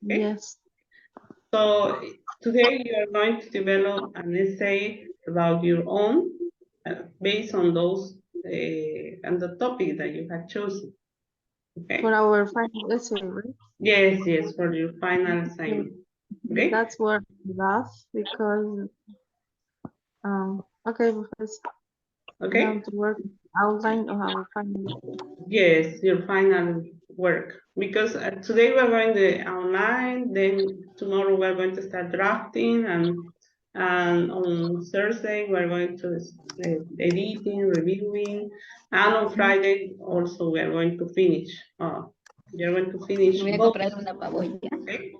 Okay? Yes. So today you are going to develop an essay about your own, based on those and the topic that you have chosen. Okay. For our final essay, right? Yes, for your final assignment. Okay. That's what last because okay, because we Okay. have to work outline of our final. Yes, your final work. Because today we're going to online, then tomorrow we're going to start drafting, and on Thursday we're going to editing, reviewing, and on Friday also we are going to finish. You're going to finish Voy a both, comprar una baboya. okay?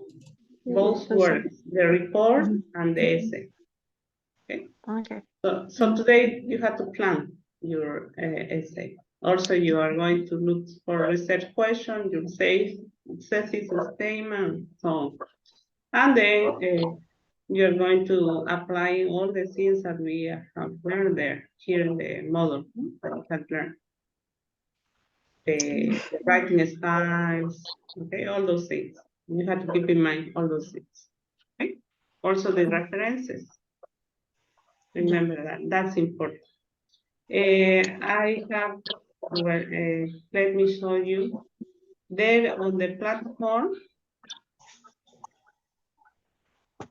Both works, the report and the essay. Okay. Okay. So today you have to plan your essay. Also, you are going to look for research questions, your thesis statement, so on. And then you're going to apply all the things that we have learned there, here in the model that you have learned. The writing styles, okay, all those things. You have to keep in mind all those things. Okay. Also the references. Remember that, that's important. I have, well, let me show you. There on the platform,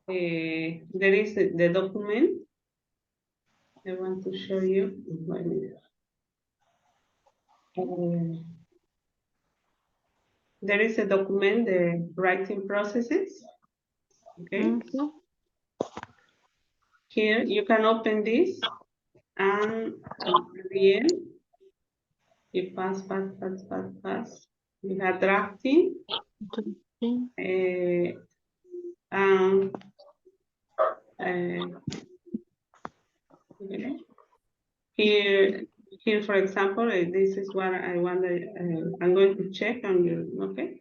there is the document. I want to show you. Wait a minute. There is a document, the writing processes. Okay. Here you can open this, and at the end, you pass. You have drafting. Okay. Here, for example, this is what I want. I'm going to check on you. Okay.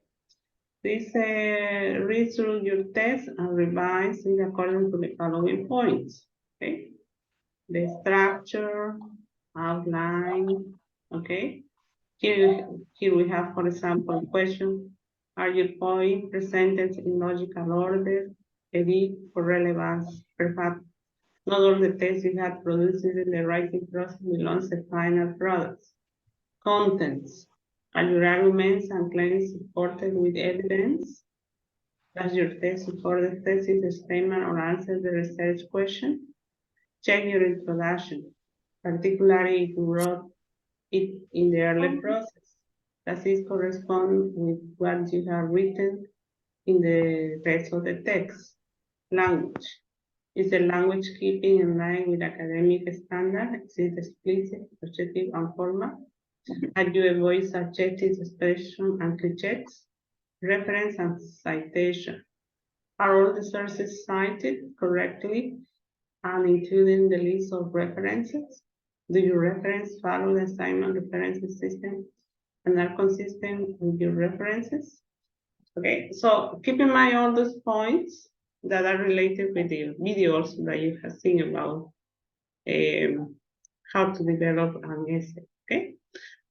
This read through your text and revise in accordance to the following points. Okay. The structure, outline. Okay. Here we have, for example, question: are your points presented in logical order? Edit for relevance. Perhaps not all the text you have produced in the writing process belongs to final products. Contents. Are your arguments and claims supported with evidence? Does your text support the thesis statement or answer the research question? Check your introduction, particularly if you wrote it in the early process. Does it correspond with what you have written in the rest of the text? Language. Is the language keeping in line with academic standards? Is it explicit, objective, and formal? Have you avoided subjective expression and cliches? Reference and citation. Are all the sources cited correctly and including the list of references? Do your reference follow the assignment reference system and are consistent with your references? Okay, so keep in mind all those points that are related with the videos that you have seen about how to develop an essay, okay?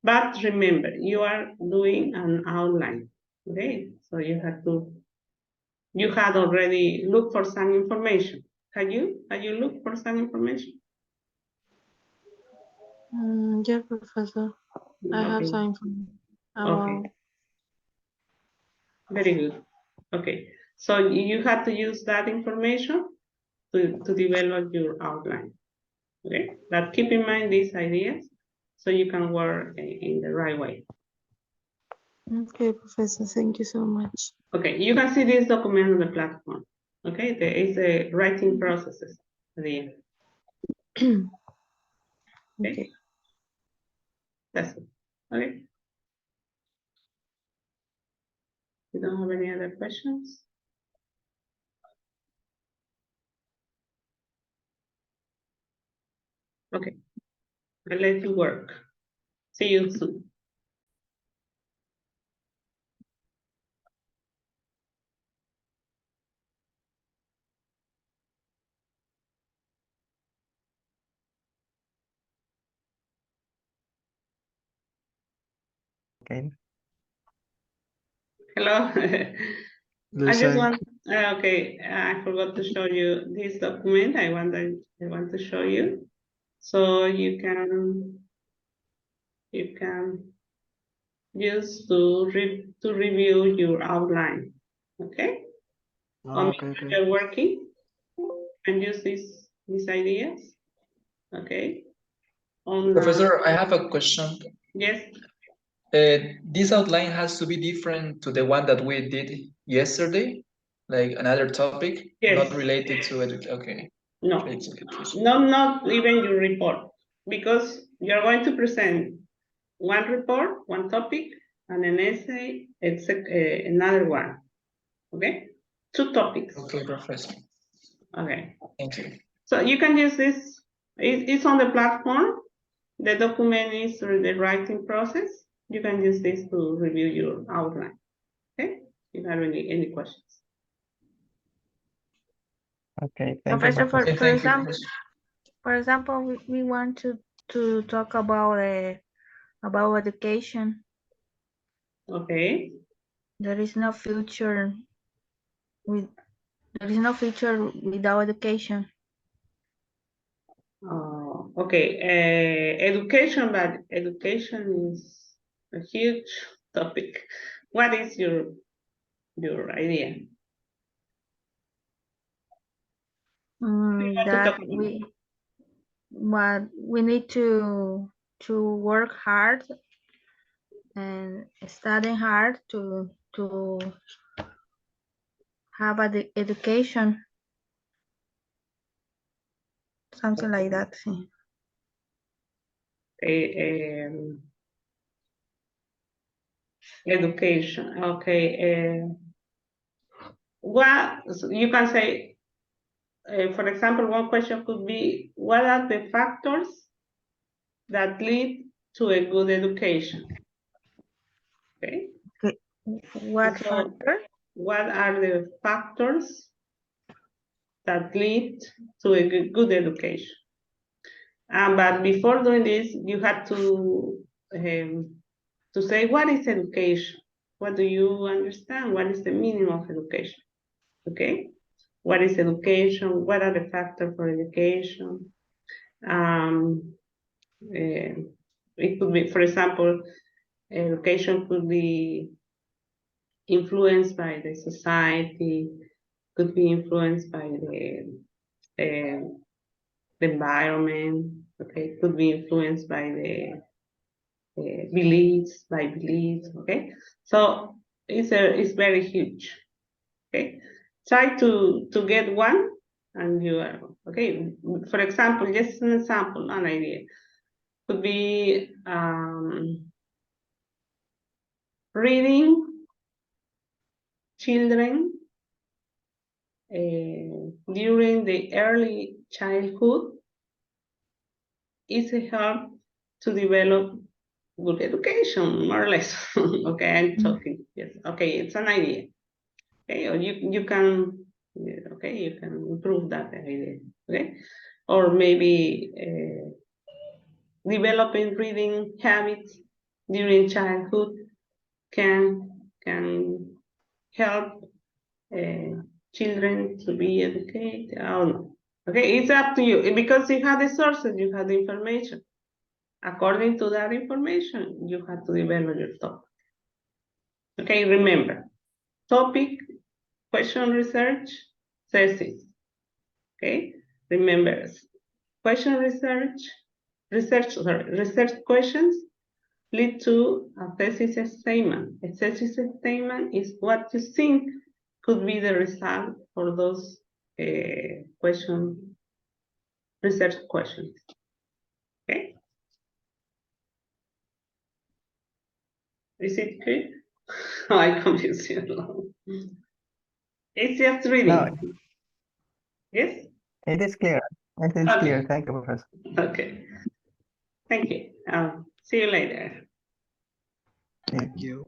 But remember, you are doing an outline, okay? So you had already looked for some information. Have you looked for some information? Yeah, Professor. I have Okay. some information. Okay. Very good. Okay. So you have to use that information to develop your outline. Okay. But keep in mind these ideas so you can work in the right way. Okay, Professor, thank you so much. Okay, you can see this document on the platform. Okay, there is a writing processes at the end. Okay. That's it. Okay. You don't have any other questions? Okay. I'll let you work. See you soon. Okay. Hello. I just Listen. want, okay, I forgot to show you this document. I want to show you. So you can use to review your outline. Okay? Okay, When you're working and use these ideas. Okay? Professor, I have a question. Yes. This outline has to be different to the one that we did yesterday, like another topic, Yes. not related to it. Okay. No, Education. not even your report, because you're going to present one report, one topic, and an essay, another one. Okay, 2 topics. Okay, Professor. Okay. Thank you. So you can use this. It's on the platform. The document is through the writing process. You can use this to review your outline. Okay. If you have any questions. Okay, Professor, Professor. for example, we want to talk about education. Okay. There is no future without education. Okay. Education, but education is a huge topic. What is your idea? That we need to work hard and study hard to have education, something like that. Education. Okay. What you can say, for example, one question could be, what are the factors that lead to a good education? Okay. What factor? What are the factors that lead to a good education? But before doing this, you have to say, what is education? What do you understand? What is the meaning of education? Okay. What is education? What are the factors for education? It could be, for example, education could be influenced by the society, could be influenced by the environment, okay, could be influenced by the beliefs, okay. So it's very huge, okay. Try to get one, and you are okay. For example, just an example, an idea could be reading children during the early childhood is a help to develop good education, more or less. Okay, I'm talking. Yes. Okay, it's an idea. Okay, or you can. Okay, you can improve that idea. Okay, or maybe developing reading habits during childhood can help children to be educated. I don't know. Okay, it's up to you, because you have the sources, you have the information. According to that information, you have to develop your topic. Okay, remember, topic, question research, thesis. Okay, remember, question research questions, lead to a thesis statement. A thesis statement is what you think could be the result for those research questions. Okay? Is it clear? Oh, I confused you. It's just reading. No, Yes? it is clear. It is Okay. clear. Thank you, Professor. Okay. Thank you. See you later. Thank you.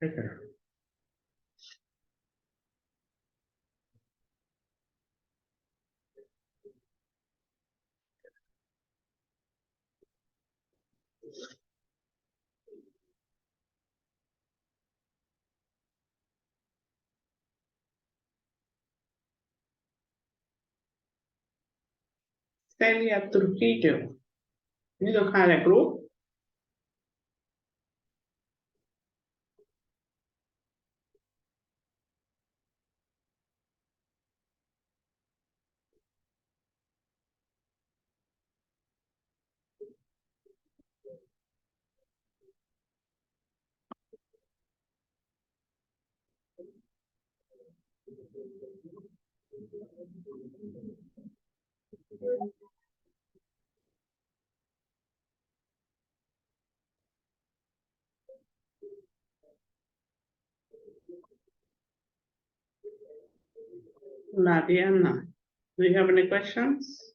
Okay. Celia Trujillo. You don't have a group? Mariana, do you have any questions?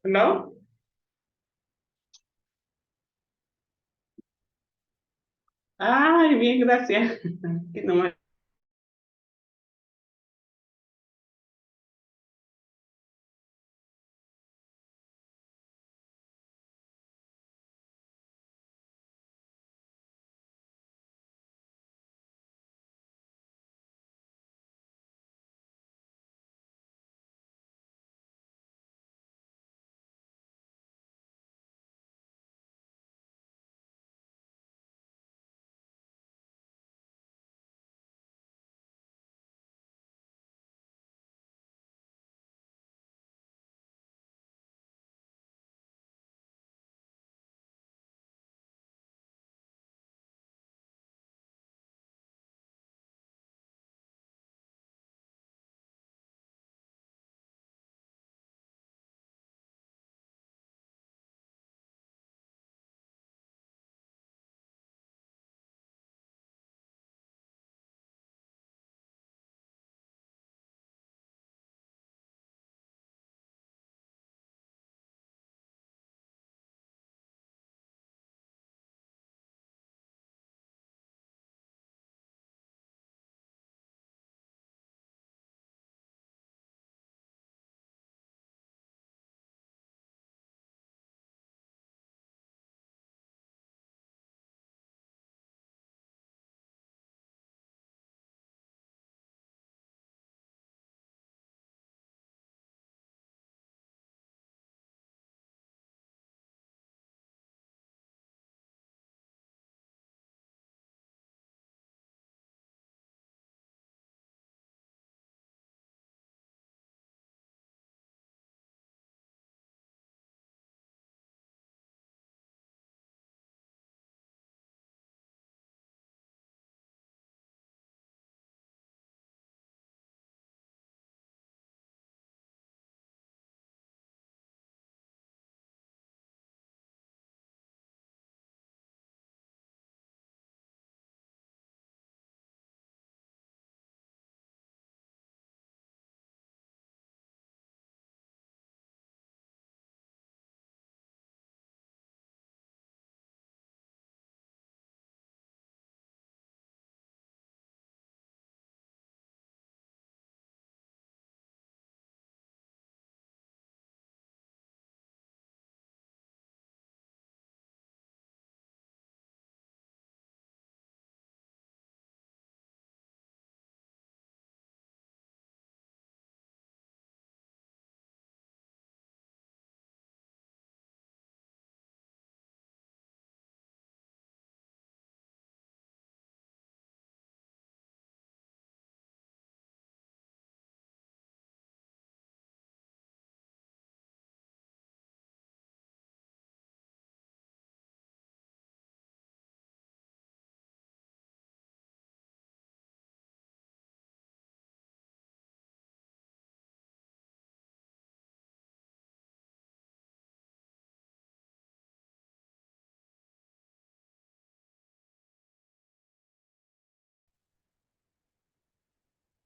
Hello? Ay, bien, gracias. Que no me-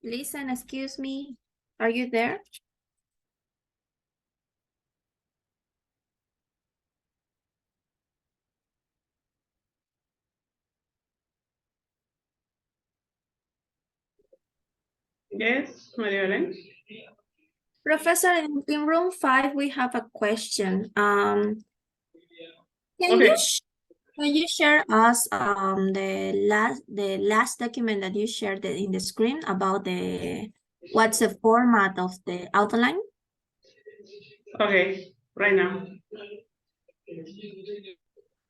Listen, excuse me. Are you there? Yes, María Belén. Professor, in room 5, we have a question. Can Okay. you share us the last document that you shared in the screen about what's the format of the outline? Okay, right now.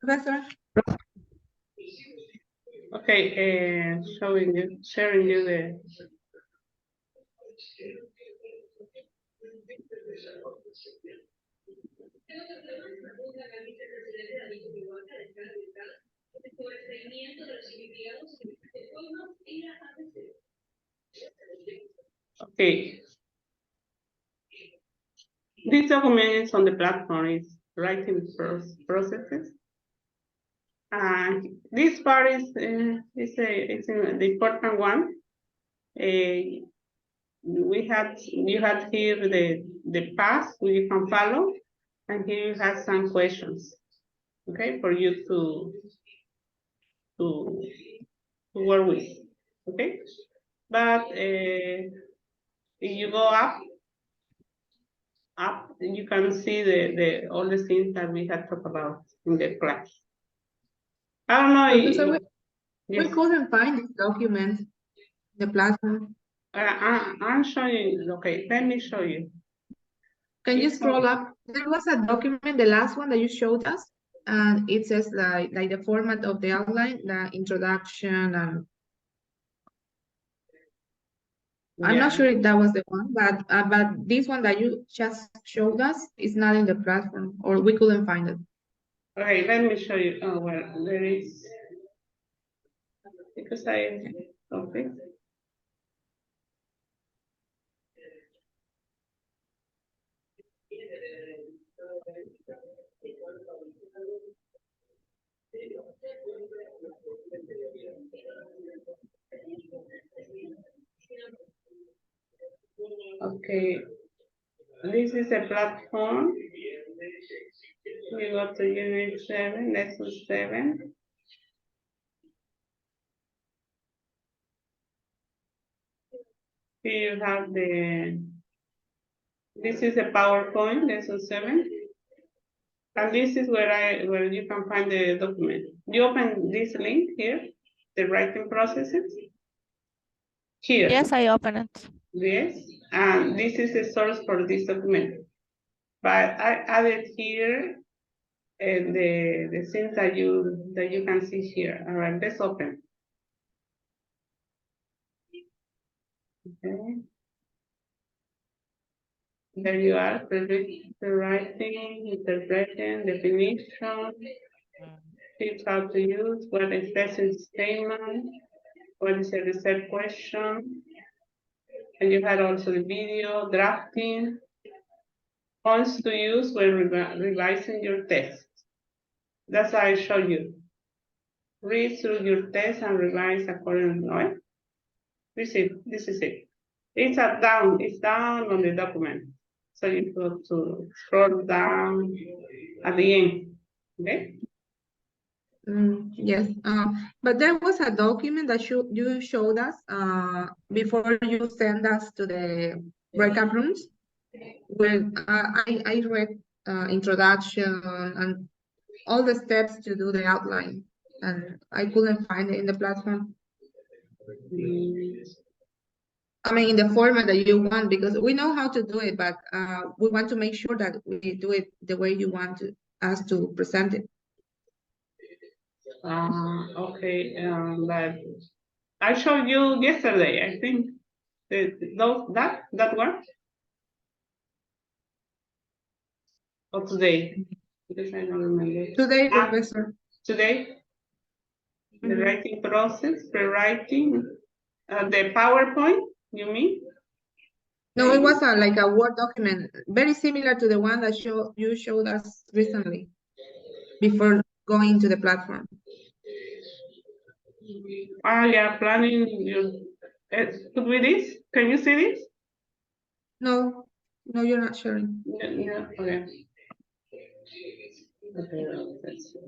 Professor? Okay, sharing you the. Okay. This document is on the platform, it's writing processes. And this part is the important one. You had here the past you can follow, and here you have some questions, okay, for you to work with, okay. But if you go up, you can see the all the things that we had talked about in the class. I don't know. Professor, we Yes. couldn't find this document in the platform. I'm showing. Okay, let me show you. Can you scroll up? There was a document, the last one that you showed us, and it says like the format of the outline, the introduction, and I'm not sure if that was the one, but this one that you just showed us is not in the platform, or we couldn't find it. Okay, let me show you. Oh, well, there is, because I, okay. Okay, this is a platform. We go to unit 7, lesson 7. Here you have this is a PowerPoint, lesson 7. And this is where you can find the document. You open this link here, the writing processes. Here. Yes, I open it. Yes, and this is the source for this document. But I added here the things that you can see here. All right, let's open. Okay. There you are, the writing, interpreting, definition, tips how to use, what is present statement, what is a research question, and you had also the video, drafting, fonts to use when revising your text. That's how I show you. Read through your text and revise accordingly. Right? This is it. It's down on the document. So you have to scroll down at the end. Okay? Yes, but there was a document that you showed us before you send us to the breakout rooms, where I read introduction and all the steps to do the outline, and I couldn't find it in the platform. I mean, in the format that you want, because we know how to do it, but we want to make sure that we do it the way you want us to present it. Okay, but I showed you yesterday, I think, that one? Or today? Because I don't remember. Today, Professor. Today? The writing process, pre-writing, the PowerPoint, you mean? No, it was like a Word document, very similar to the one that you showed us recently, before going to the platform. Yeah, planning your, could we this? Can you see this? No, you're not sharing. No, okay. Okay, let's see.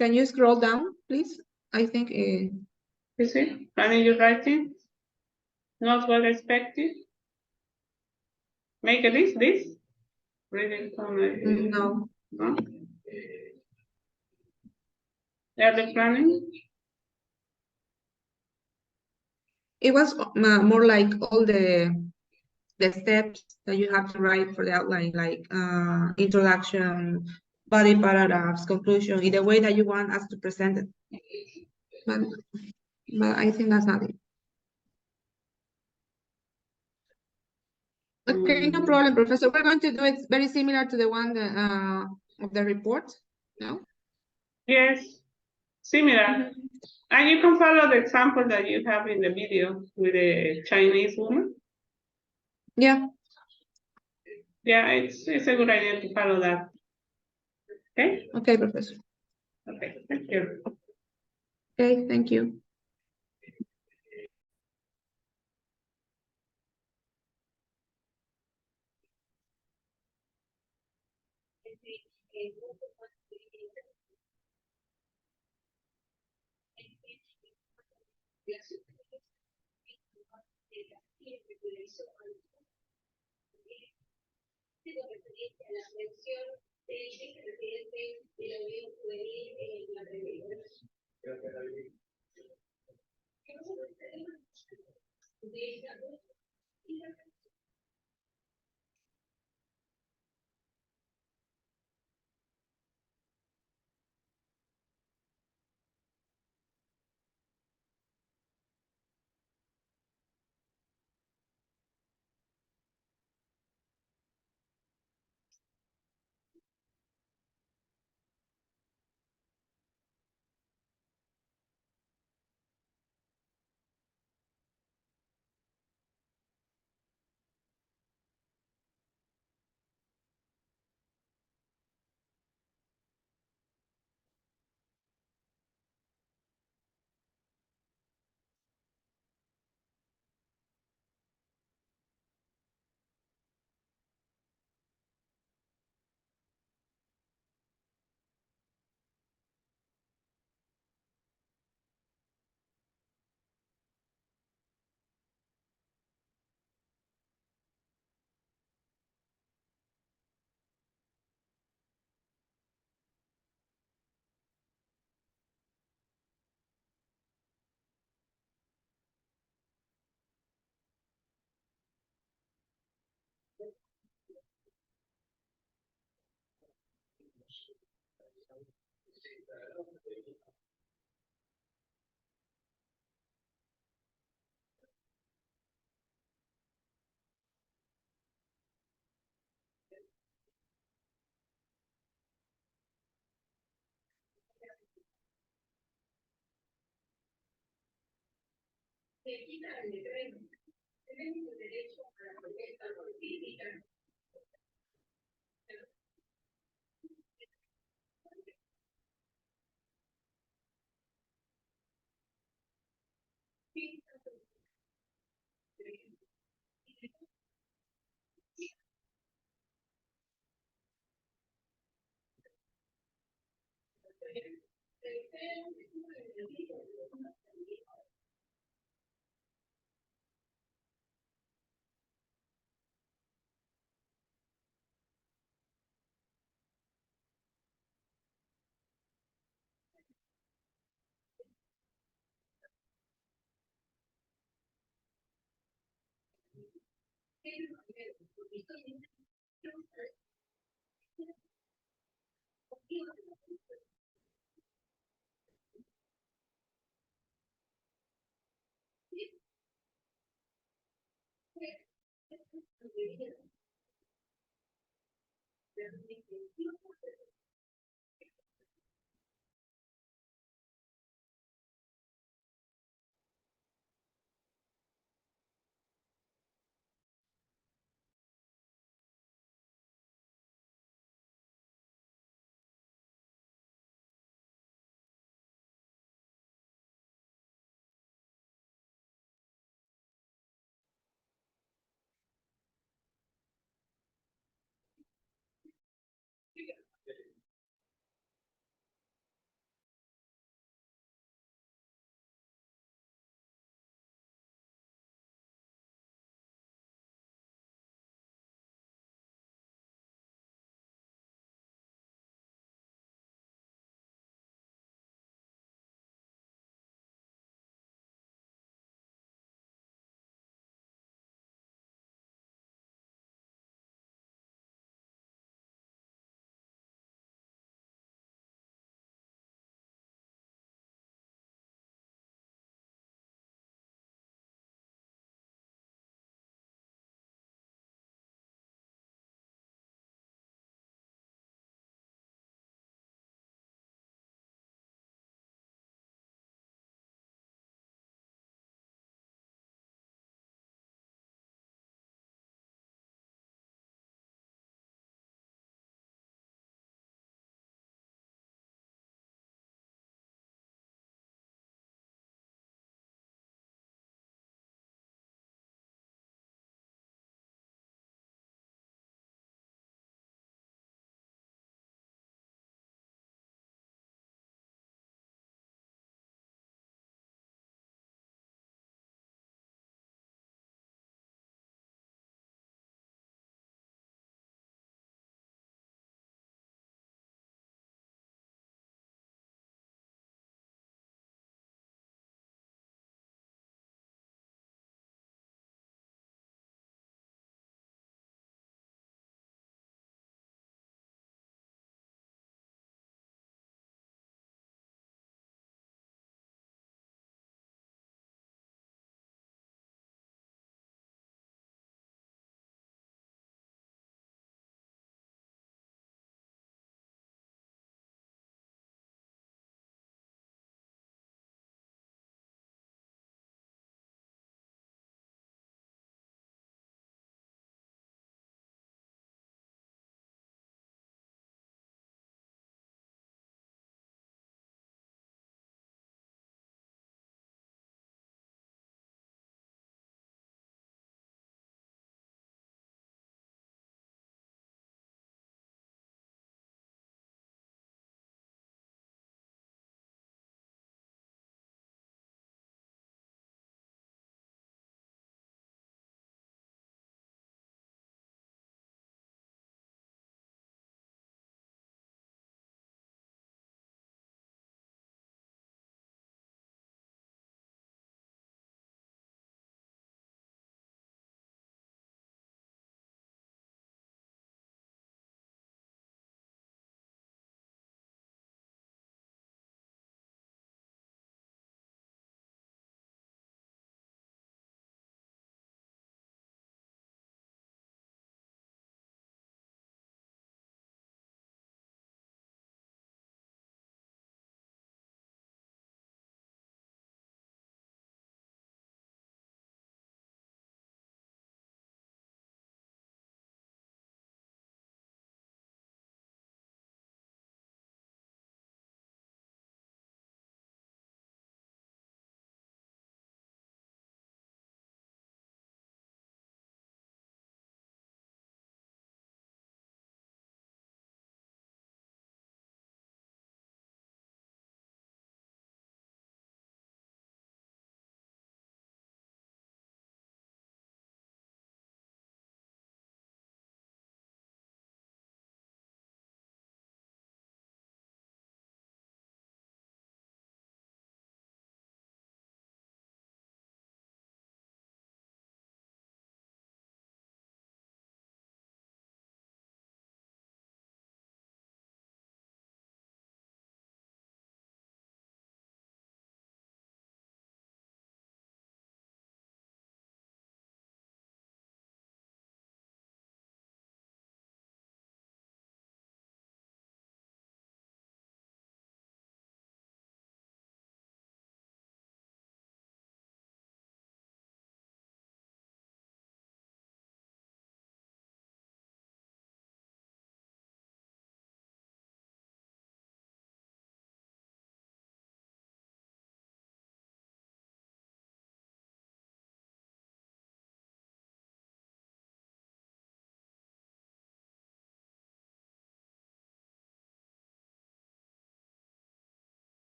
Can you scroll down, please? I think. You see, planning your writing, not well expected. Make a list, this. Reading from No. No? Early planning. It was more like all the steps that you have to write for the outline, like introduction, body paragraphs, conclusion, in the way that you want us to present it. But, I think that's not it. Okay, no problem, Professor. We're going to do it very similar to the one that, of the report, no? Yes, similar. And you can follow the example that you have in the video with the Chinese woman. Yeah. Yeah, it's a good idea to follow that. Okay? Okay, Professor. Okay, thank you. Okay, thank you.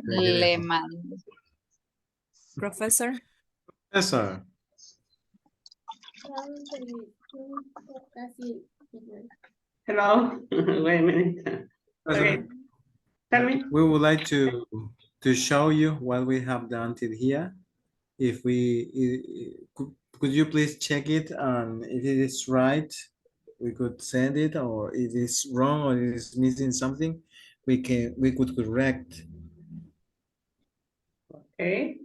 Le mando. Professor. Professor. Hello. Wait a minute. Okay. Tell me. We would like to show you what we have done till here. If could you please check it, and if it is right, we could send it, or if it's wrong or it is missing something, we could correct. Okay.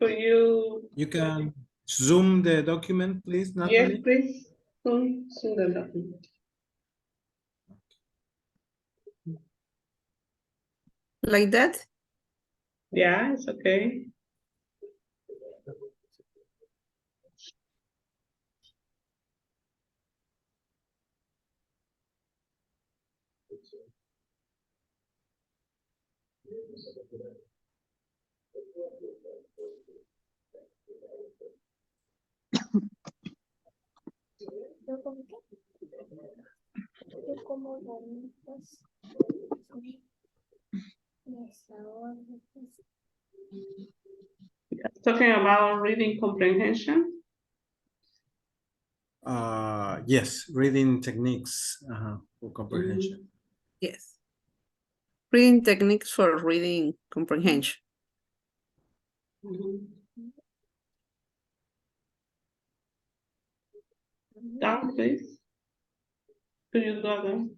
Could you can zoom the document, please, Natalie? Yes, please. Zoom the document. Like that? Yeah, it's okay. Talking about reading comprehension. Yes, reading techniques for comprehension. Yes. Reading techniques for reading comprehension. Down, please. Could you go down?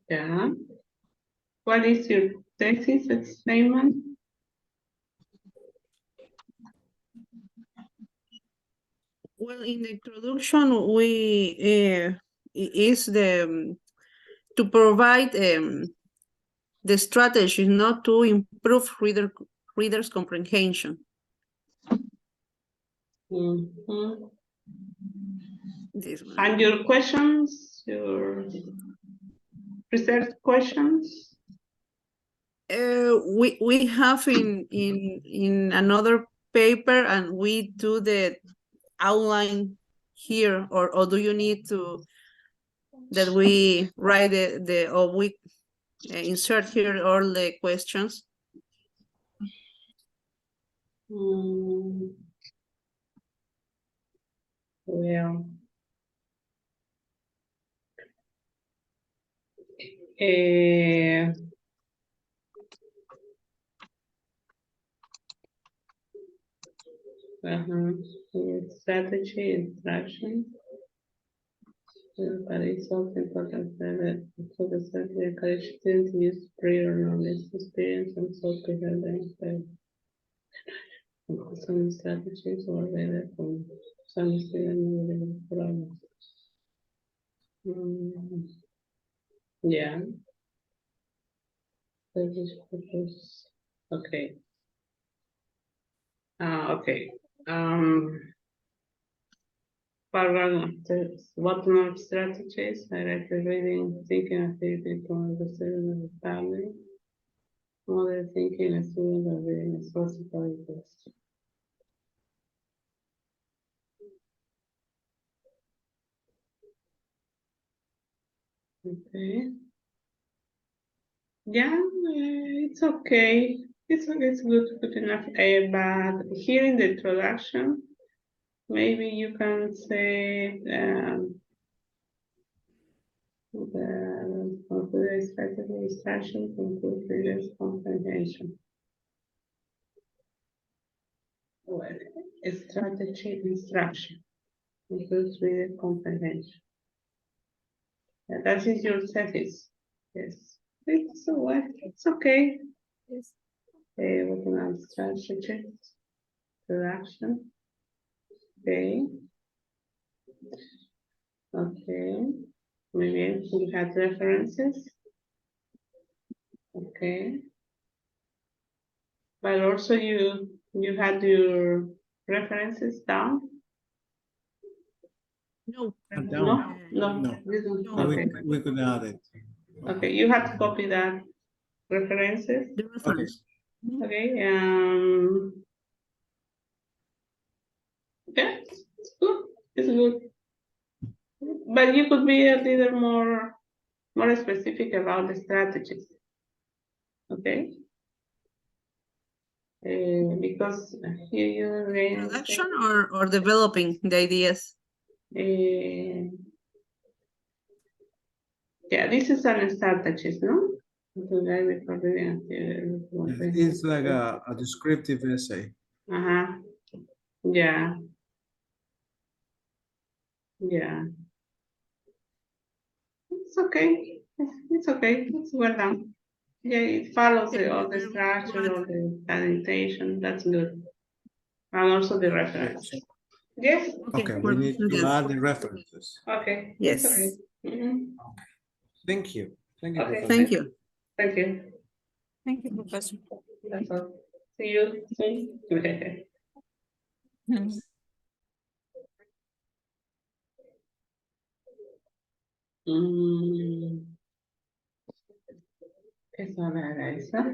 Yeah. What is your thesis statement? Well, in the introduction, we is the to provide the strategy not to improve readers' comprehension. This one. And your questions, your research questions? We have in another paper, and we do the outline here, or do you need to that we write or we insert here all the questions? Well, strategy, instruction. But it's also important that we encourage students to use prior knowledge, experience, and so to have them. Some strategies or whether from some students problems. Yeah. Okay. Okay. Paragraph bottom-up strategies, directed reading, thinking activity to understand the family, model thinking, and student of reading a source of interest. Okay. Yeah, it's okay. It's good enough. But here in the introduction, maybe you can say the strategy instruction to improve readers' comprehension. Well, a strategy instruction improves reader comprehension. That is your thesis. Yes. It's okay. Yes. Working on strategy, introduction. Okay. Okay. Maybe you had references. Okay. But also you had your references down? No. No, no, No. this one, So okay. we could add it. Okay, you have to copy that references. The reference. Okay, yeah, it's good, it's good. But you could be a little more specific about the strategies. Okay. Because here you again. Production or developing the ideas? Yeah, this is an strategist, no? It's like a descriptive essay. Uh-huh. Yeah. Yeah. It's okay. It's okay. It's well done. Yeah, it follows all the structure, all the annotation. That's good. And also the reference. Yes. Okay, we need to add the references. Okay. Yes. It's okay. Mhm. Thank you. Thank you. Okay. Professor. Thank you. Thank you. Thank you, Professor. That's all. See you soon. Eso era esa.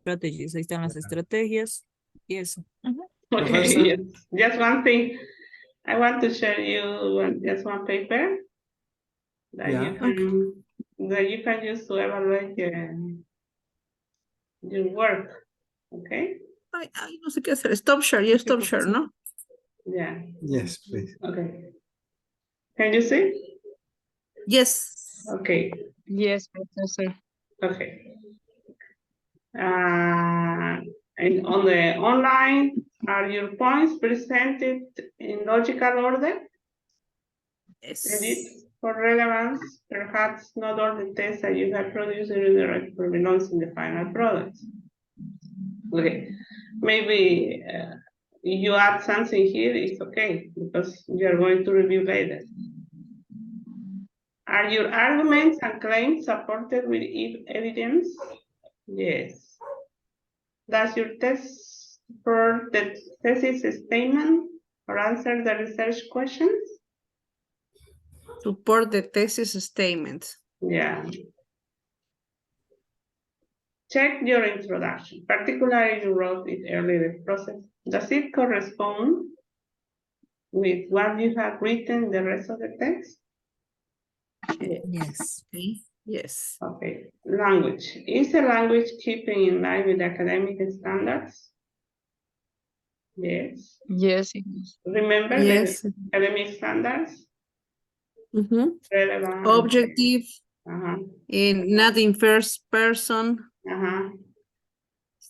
Strategies, ahí están las estrategias y eso. Okay, Professor? yes. Just one thing. I want to share you just one paper that Yeah. you can use to evaluate your work. Okay? Ay, no sé qué hacer. Stop share, you stop share, ¿no? Yeah. Yes, please. Okay. Can you see? Yes. Okay. Yes, Professor. Okay. And on the online, are your points presented in logical order? Yes. Edit for relevance, perhaps not all the tests that you have produced are direct belongs in the final product. Okay, maybe you add something here, it's okay, because you are going to review later. Are your arguments and claims supported with evidence? Yes. Does your test for the thesis statement or answer the research questions? Support the thesis statement. Yeah. Check your introduction, particularly you wrote it early in the process. Does it correspond with what you have written in the rest of the text? Yes. Okay. Yes. Okay. Language. Is the language keeping in line with academic standards? Yes. Yes, it is. Remember Yes. the academic standards? Relevant. Objective. Uh-huh. Not in first person. Uh-huh.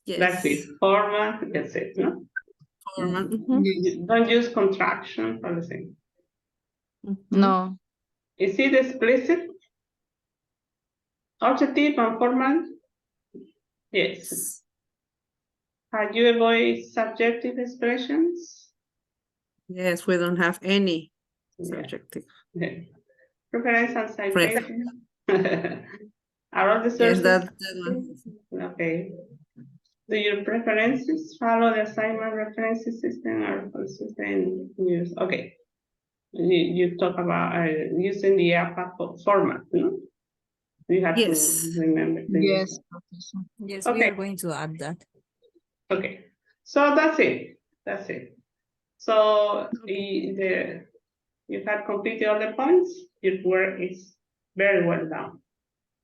Yes. That's it. Format, that's it, no? Format. Don't use contraction for the same. No. Is it explicit? Objective and formal? Yes. Have you avoid subjective expressions? Yes, we don't have any subjective. Okay. Reference and citation. Are all the Yes, sources? that one. Okay. Do your preferences follow the assignment references system or consistent use? Okay. You talk about using the APA format, no? You have Yes. to remember. Yes, Professor. Yes, we Okay. are going to add that. Okay. So that's it. That's it. So you have completed all the points. Your work is very well done.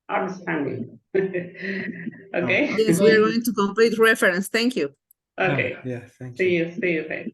Outstanding. Okay. Yes, we are going to complete reference. Thank you. Okay. Yeah, thank See you. you. See you then.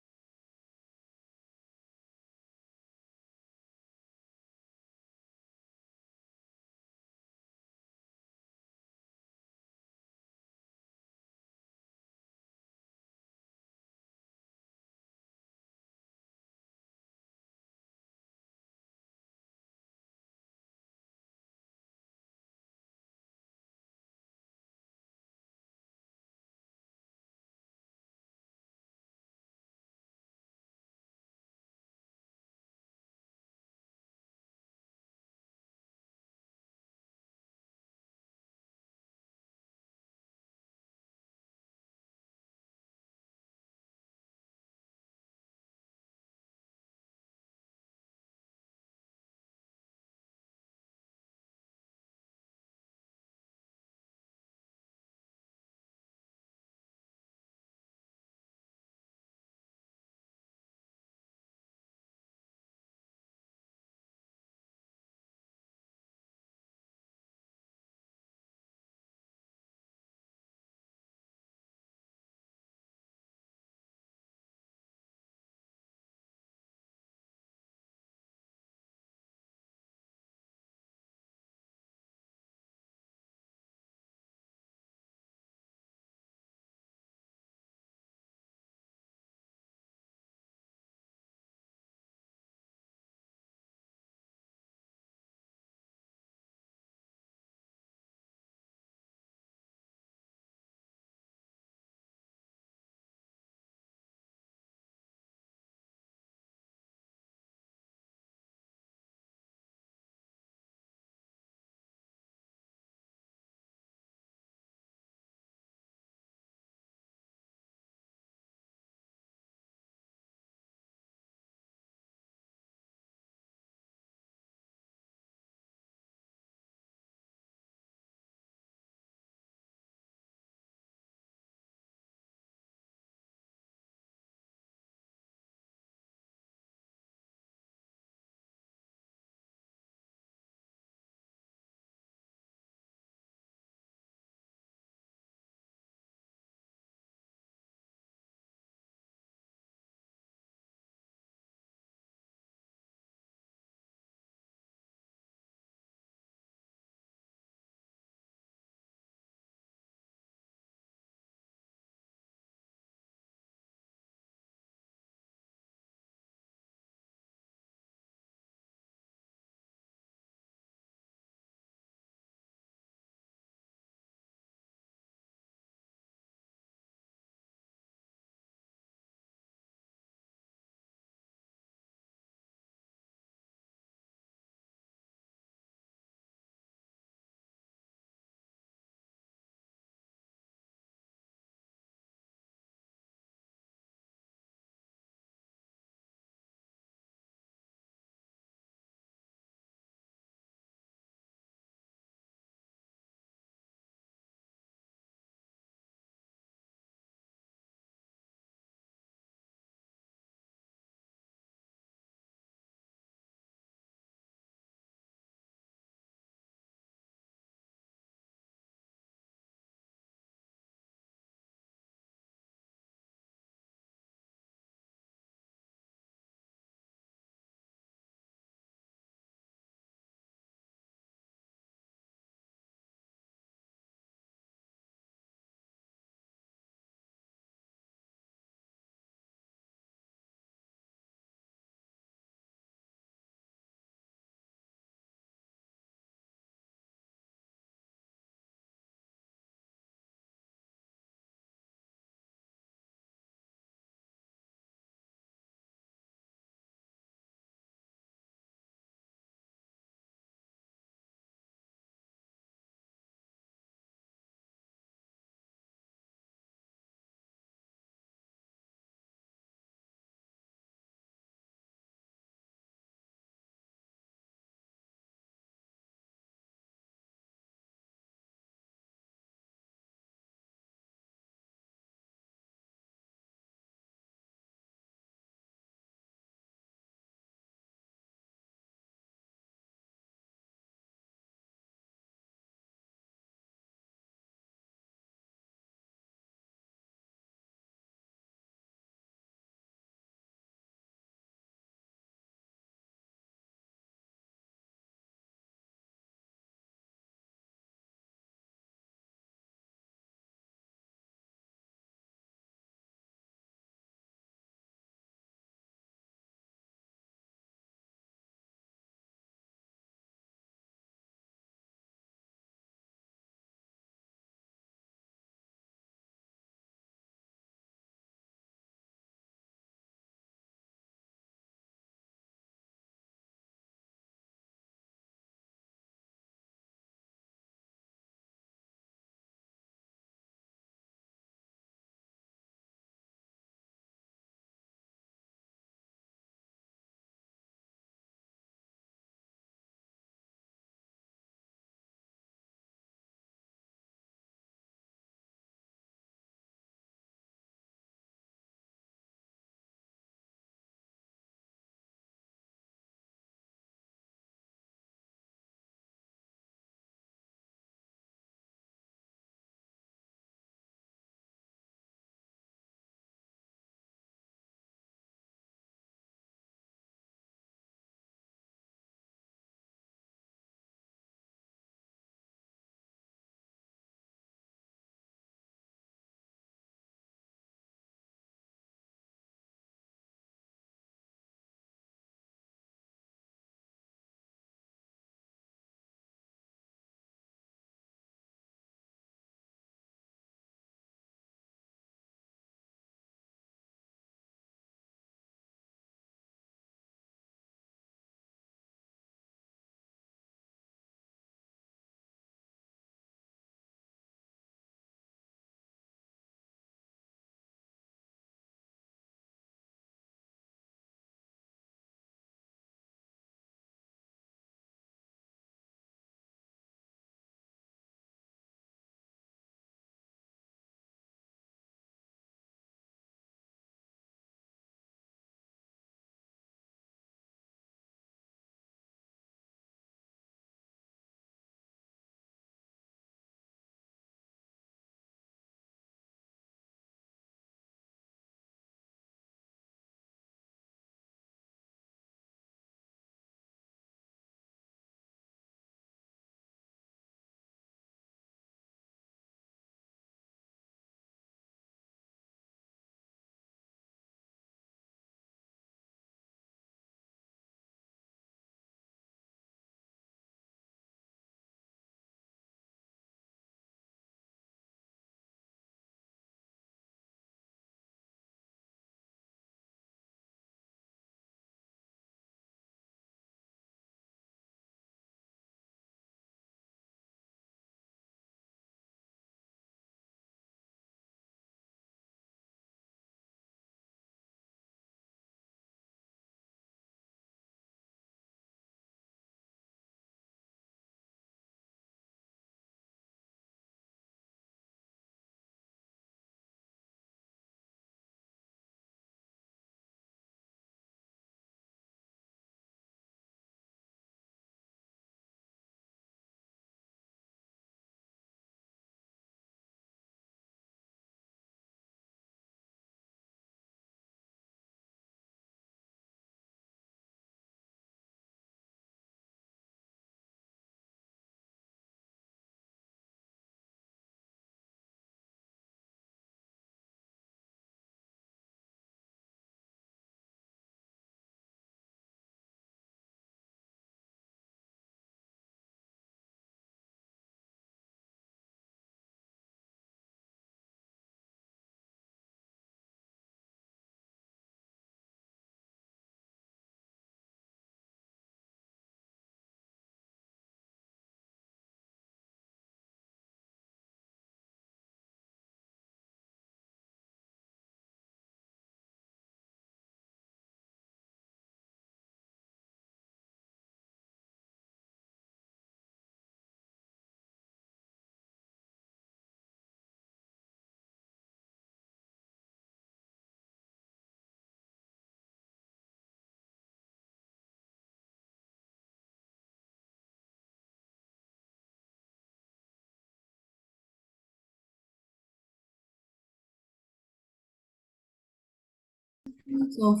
So,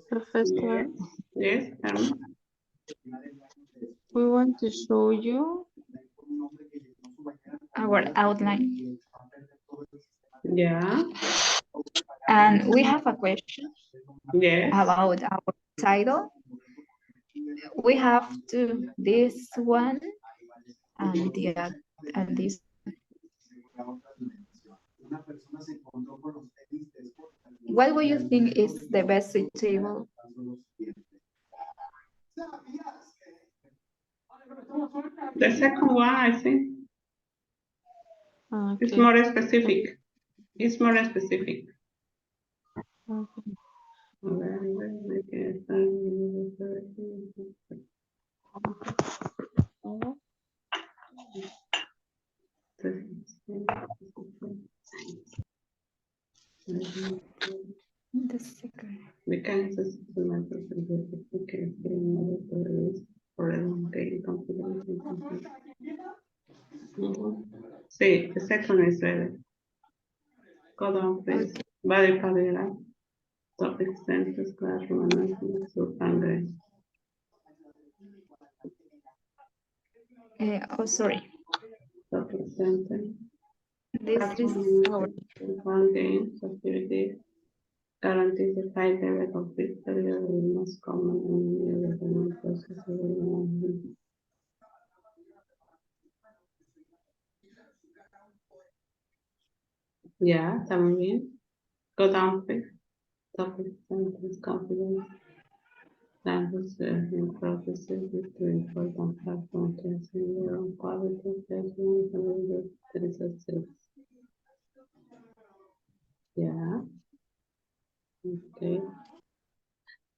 Professor, Yes, we want to show you our outline. Yeah. And we have a question Yes. about our title. We have this one and and this. What would you think is the best suitable? The second one, I think, it's Okay. more specific. It's more specific. The second. Mecanisms okay, for sí, the second is better. Go down, please. Body padera. Topic centers, classroom announcements, survey. Oh, sorry. Topic center. This is our One game, activity. Guarantees a high level of victory over the most common enemy of the process of the Yeah, está muy bien. Go down, please. Topic sentence confidence. Language learning processes with two important platforms testing your own quality assessment and the resources. Yeah. Okay.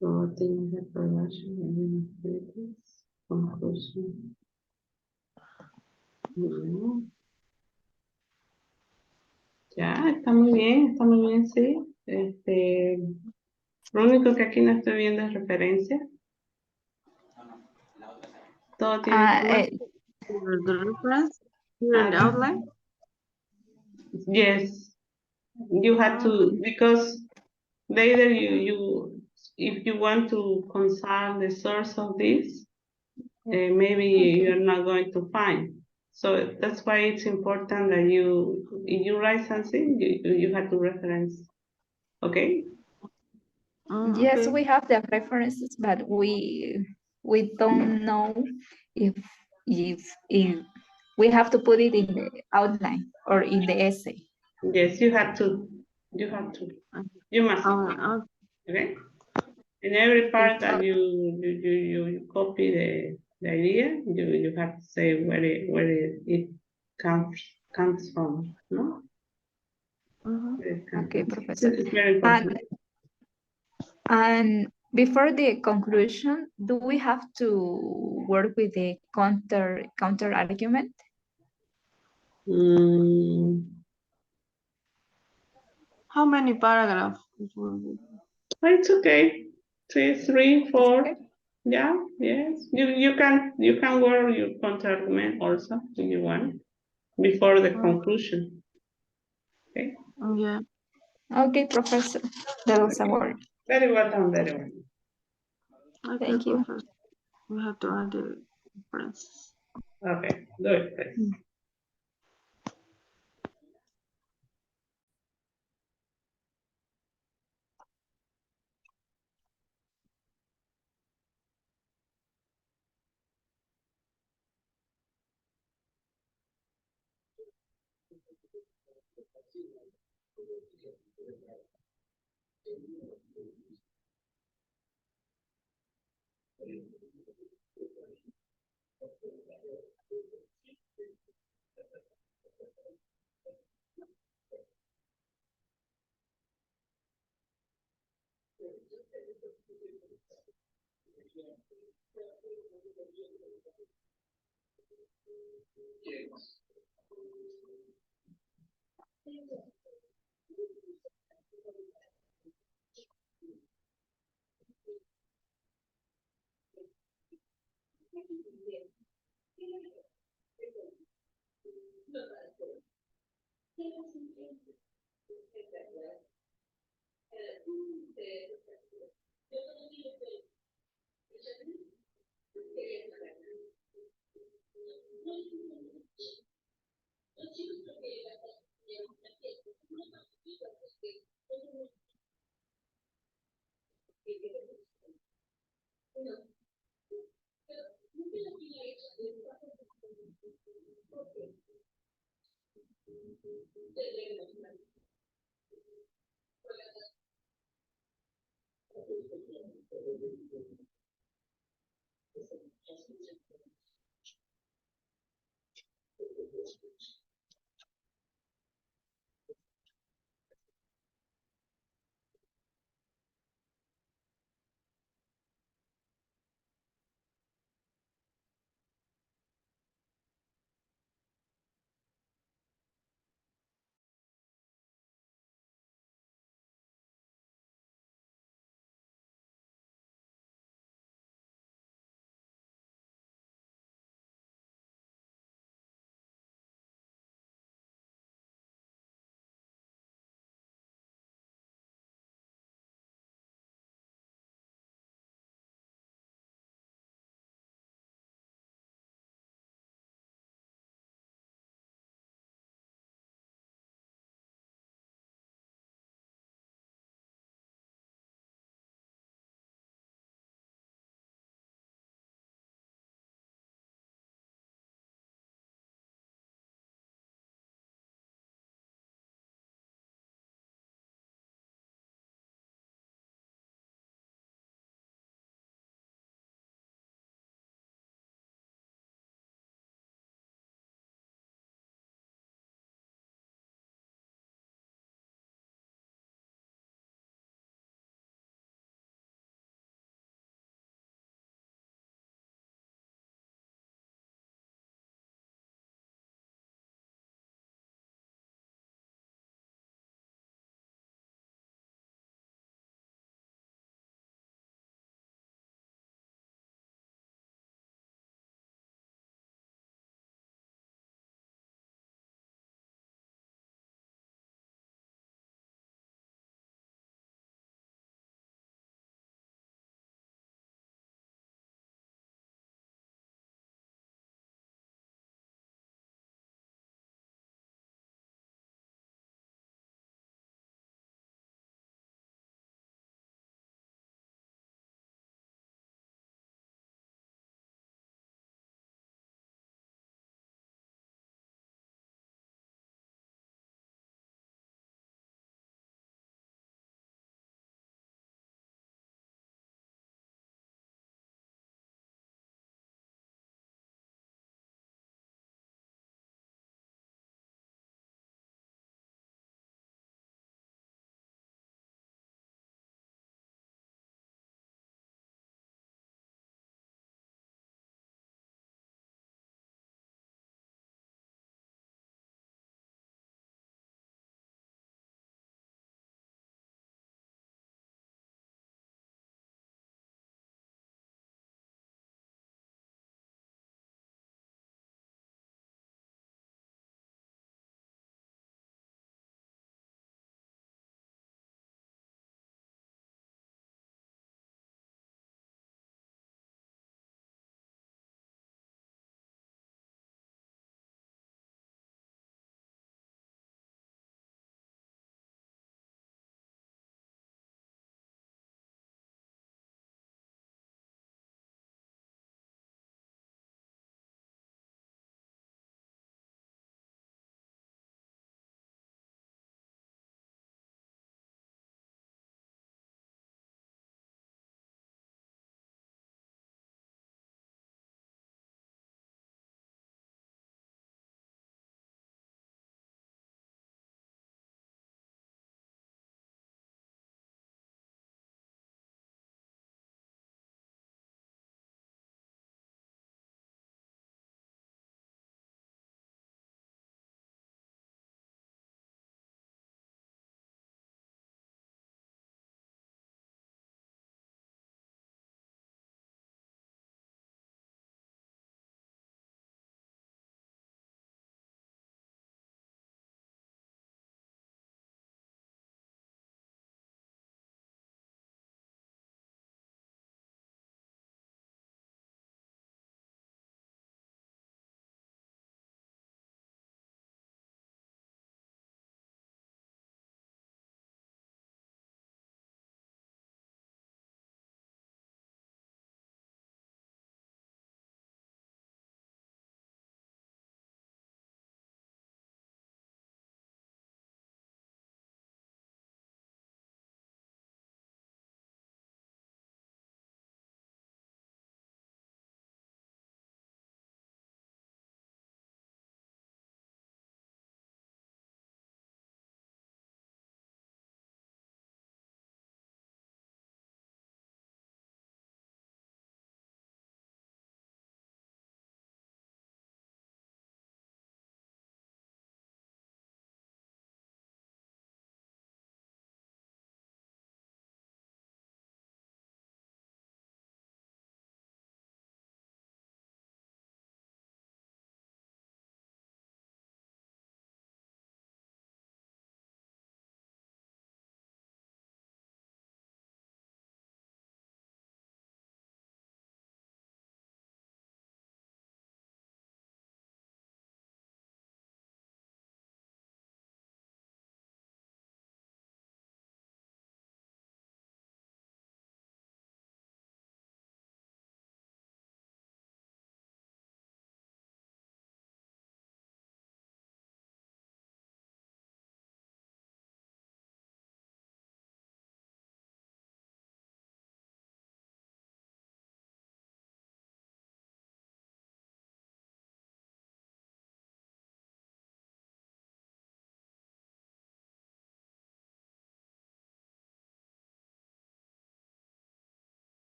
Promoting the production and activities. Conclusion. Ya, está muy bien, sí. Lo único que aquí no estoy viendo es referencia. Todo tiene The reference here in the outline. Yes, you have to, because later if you want to consult the source of this, maybe you're not going to find. So that's why it's important that if you write something, you have to reference. Okay? Yes, Okay. we have the references, but we don't know if we have to put it in the outline or in the essay. Yes, you have to. You must. Okay? In every part that you copy the idea, you have to say where it comes from, no? Where it comes Okay, from. Professor. It's very important. And before the conclusion, do we have to work with the counter argument? How many paragraphs? It's okay. 2, 3, 4. Okay. Yeah, yes. You can work your counter argument also if you want before the conclusion. Okay. Yeah. Okay, Professor. That was a word. Very well done, very well. Okay, Thank you. Professor. We have to add the references. Okay, do it, please.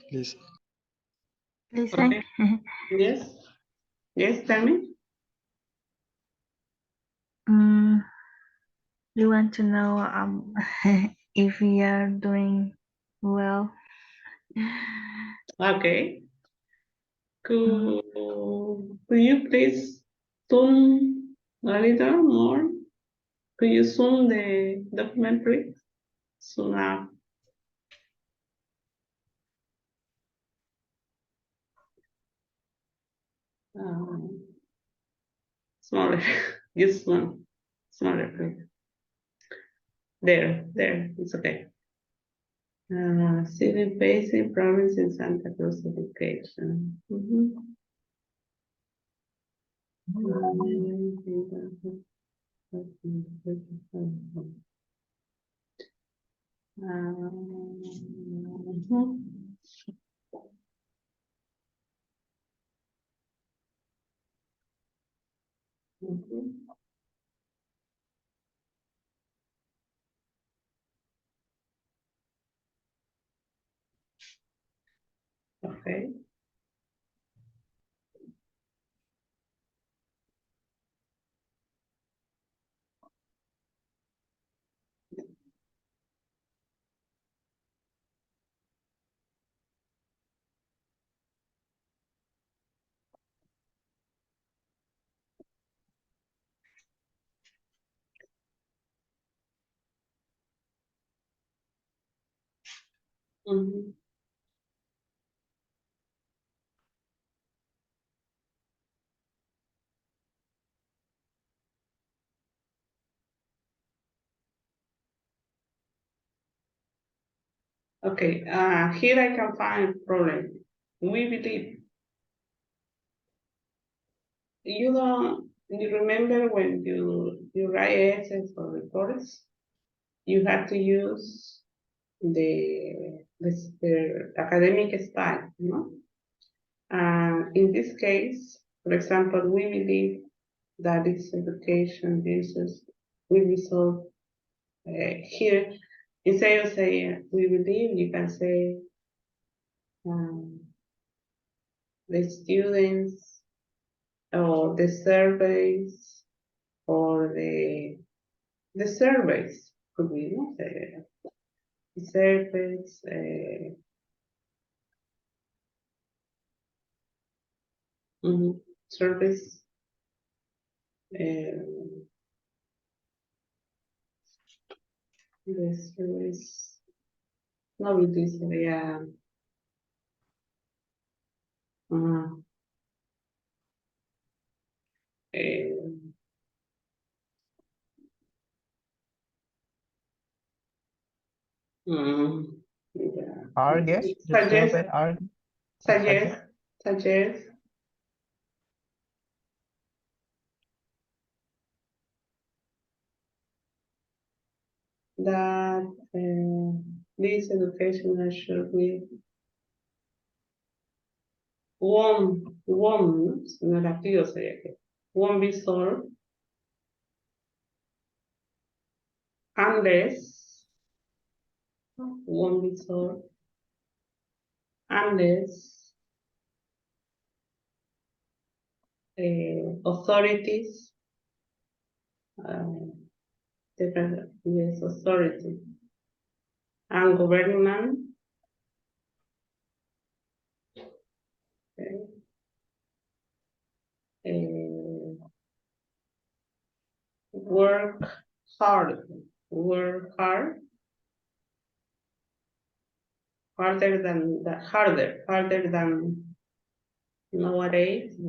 please. Listen. Okay. Yes. Yes, tell me. You want to know if we are doing well. Okay. Could you please zoom a little more? Could you zoom the document, please? Zoom up. Smaller, just one smaller, please. There, it's okay. City Basic Province in Santa Cruz Education. Okay. Okay, here I can find a problem. We believe you remember when you write essays or reports, you have to use the academic style, no? In this case, for example, we believe that this education uses will resolve here. Instead of saying we believe, you can say the students or the surveys or the surveys could be, no? The surveys. Service. The service. No, with this, yeah. Yeah. Argus, the survey Argus. Suggest that this education should be negativo sería que won't be solved unless won't be solved unless authorities yes, authority and government work hard harder than nowadays.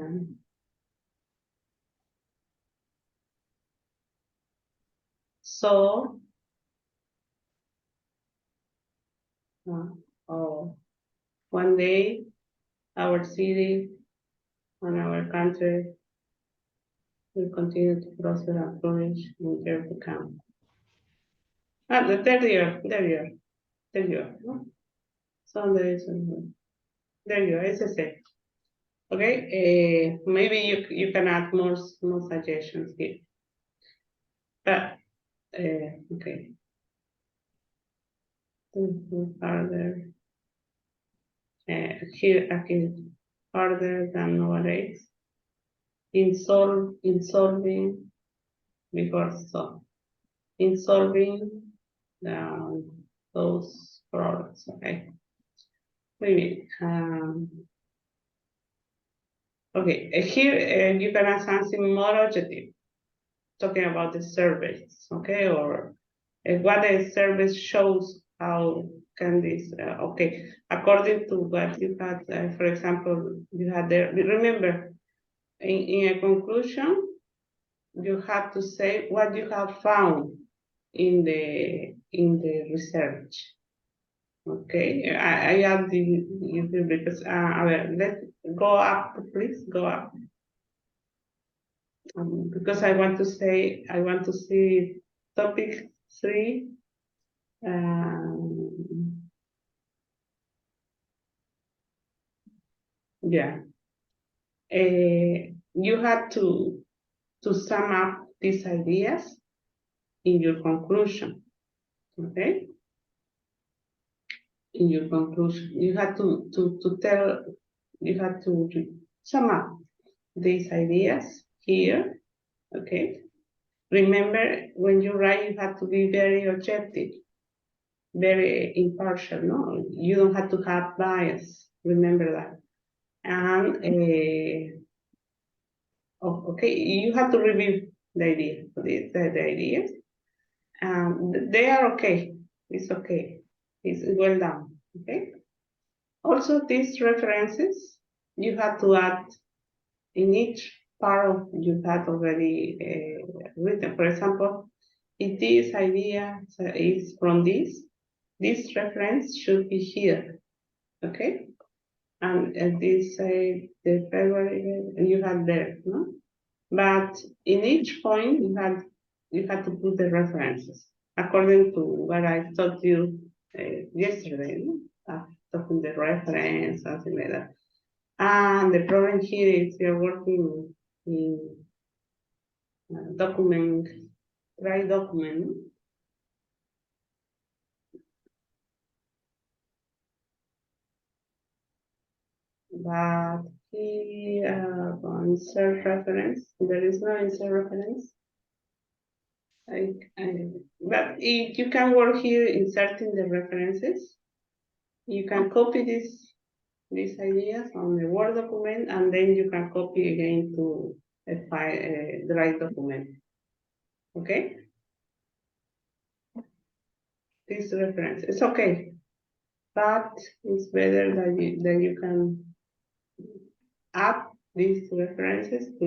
So one day our city and our country will continue to prosper and flourish in years to come. The third year. No? So there is there you are, it's the same. Okay, maybe you can add more suggestions here. Okay. Further here again harder than nowadays. Insolving before so. In solving those problems, okay? Maybe. Okay, here you can add something more objective, talking about the surveys, okay? Or what the service shows, how can this, okay, according to what you had, for example, you had there, remember, in a conclusion, you have to say what you have found in the research. Okay, I add the because let's go up, please go up. Because I want to say, I want to see topic 3. Yeah. You have to sum up these ideas in your conclusion. Okay. In your conclusion, you have to tell, you have to sum up these ideas here. Okay. Remember, when you write, you have to be very objective, very impartial. No, you don't have to have bias. Remember that. And okay, you have to review the idea, the ideas. They are okay. It's okay. It's well done. Okay. Also, these references you have to add in each part of you had already written. For example, if this idea is from this reference should be here. Okay. And this the February you have there, no? But in each point you had to put the references according to what I taught you yesterday. No? Talking the reference, something like that. And the problem here is you're working in document, dry document. But here insert reference, there is no insert reference. But if you can work here inserting the references, you can copy these ideas on the Word document, and then you can copy again to a file, the right document. Okay? This reference, it's okay, but it's better that you can add these references to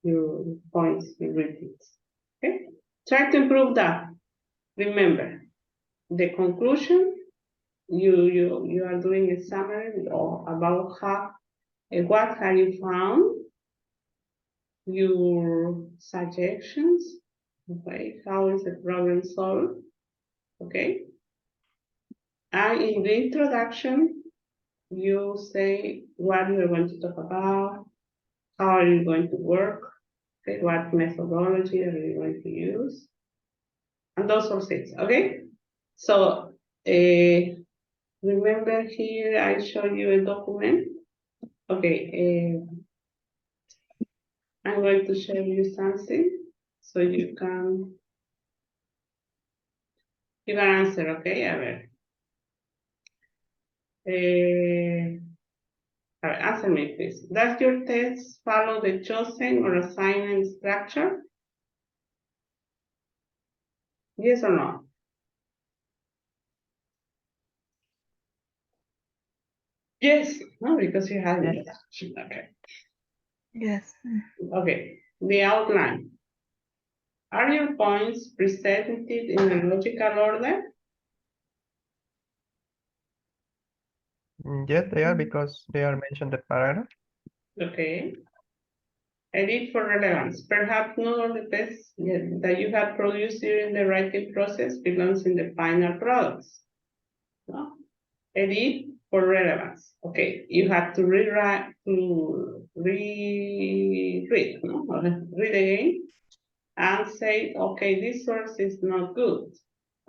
your points, your readings. Okay? Try to improve that. Remember, the conclusion, you are doing a summary about what have you found, your suggestions, okay, how is the problem solved, okay? And in the introduction, you say what you're going to talk about, how are you going to work, okay, what methodology are you going to use, and those sorts of things, okay? So, remember here I show you a document. Okay, I'm going to show you something so you can answer, okay? A ver. Answer me, please. Does your test follow the chosen or assignment structure? Yes or no? Yes, no, because you have it. Okay. Yes. Okay, the outline. Are your points presented in a logical order? Yes, they are because they are mentioned the paragraph. Okay. Edit for relevance. Perhaps not all the tests that you have produced during the writing process belongs in the final products. No? Edit for relevance. Okay, you have to read, no? Read again and say, okay, this source is not good.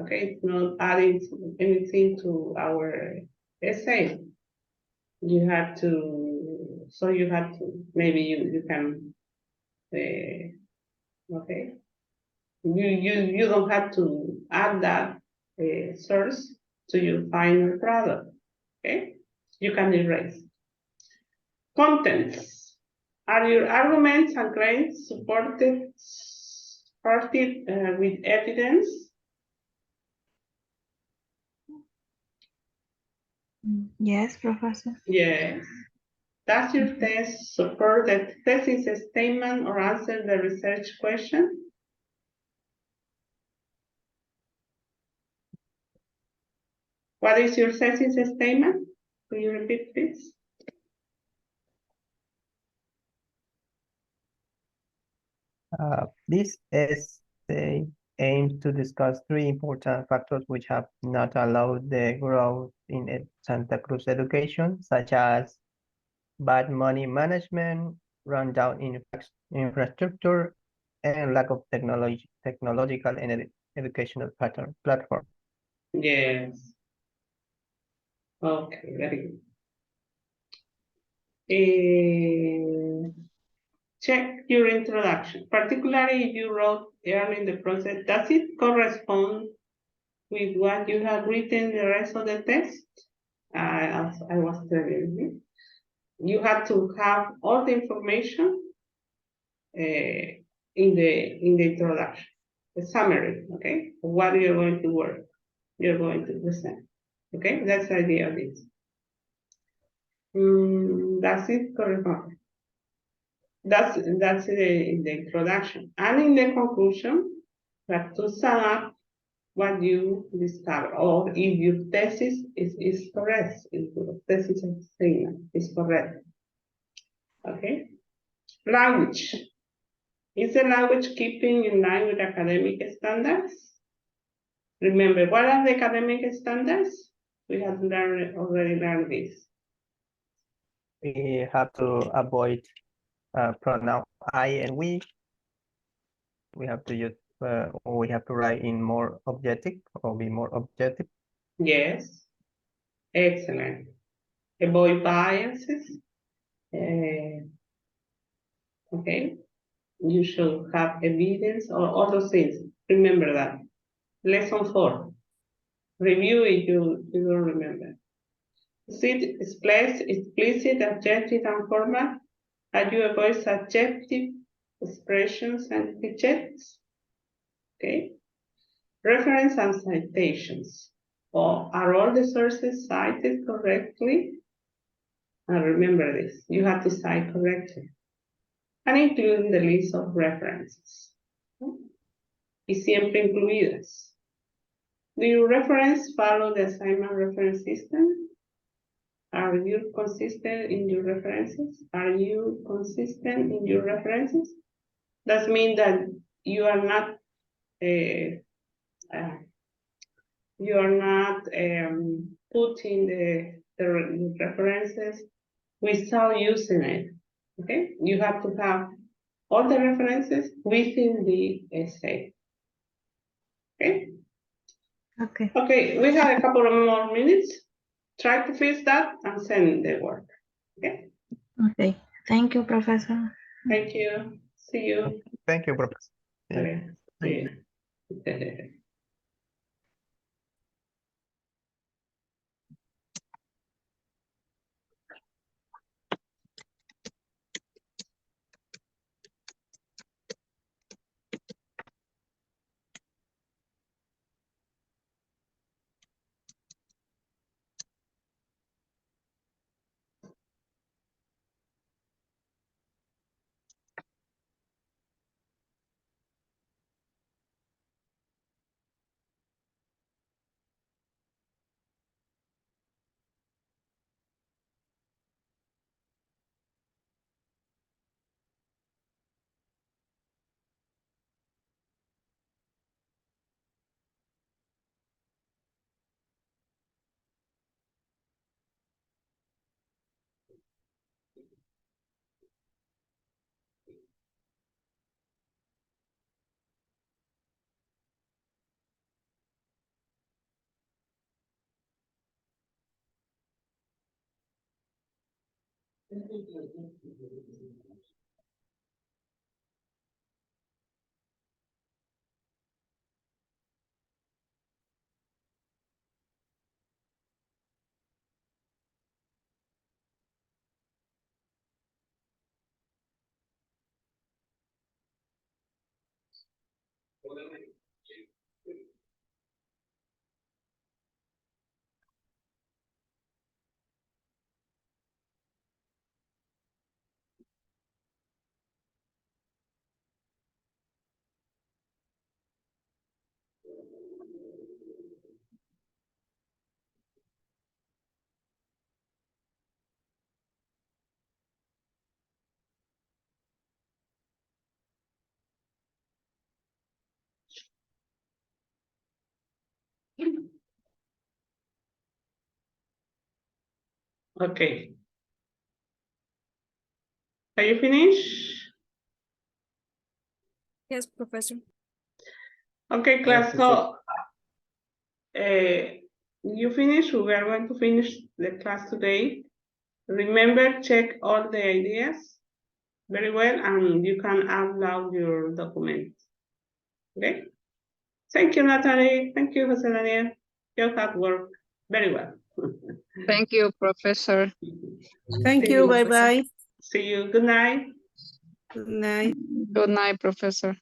Okay, it's not adding anything to our essay. You have to, so you have to, maybe you can, okay. You don't have to add that source to your final product, okay? You can erase. Contents. Are your arguments and claims supported with evidence? Yes, Professor. Yes. Does your test support the thesis statement or answer the research question? What is your thesis statement? Could you repeat, please? This essay aims to discuss three important factors which have not allowed the growth in Santa Cruz education, such as bad money management, rundown infrastructure, and lack of technological and educational platform. Yes. Okay, very good. Check your introduction, particularly if you wrote early in the process. Does it correspond with what you have written the rest of the text? As I was telling you, you have to have all the information in the introduction, the summary, okay, of what you're going to work, you're going to present. Okay, that's the idea of this. That's it, correspond. That's the introduction. And in the conclusion, you have to sum up what you discover, or if your thesis is correct, if your thesis statement is correct. Okay. Language. Is the language keeping in line with academic standards? Remember, what are the academic standards? We have already learned this. We have to avoid pronoun I and we. We have to use, or we have to write in more objective or be more objective. Yes, excellent. Avoid biases. Okay, you should have evidence or all those things. Remember that. Lesson 4. Review if you don't remember. Sit explicit adjective and format. How you avoid subjective expressions and cliches. Okay. Reference and citations. Or are all the sources cited correctly? And remember this, you have to cite correctly. And include the list of references. Y siempre incluidas. Do your reference follow the assignment reference system? Are you consistent in your references? Are you consistent in your references? That means that you are not putting the references without using it. Okay, you have to have all the references within the essay. Okay. Okay. Okay, we have a couple of more minutes. Try to fix that and send the work. Okay. Okay. Thank you, Professor. Thank you. See you. Thank you, Professor. Okay. See you. Okay. Are you finished? Yes, Professor. Okay, class. So you finish. We are going to finish the class today. Remember, check all the ideas very well, and you can upload your documents. Okay. Thank you, Natalie. Thank you, Jose Daniel. You have worked very well. Thank you, Professor. Thank you. Bye bye. See you. Good night. Good night. Good night, Professor.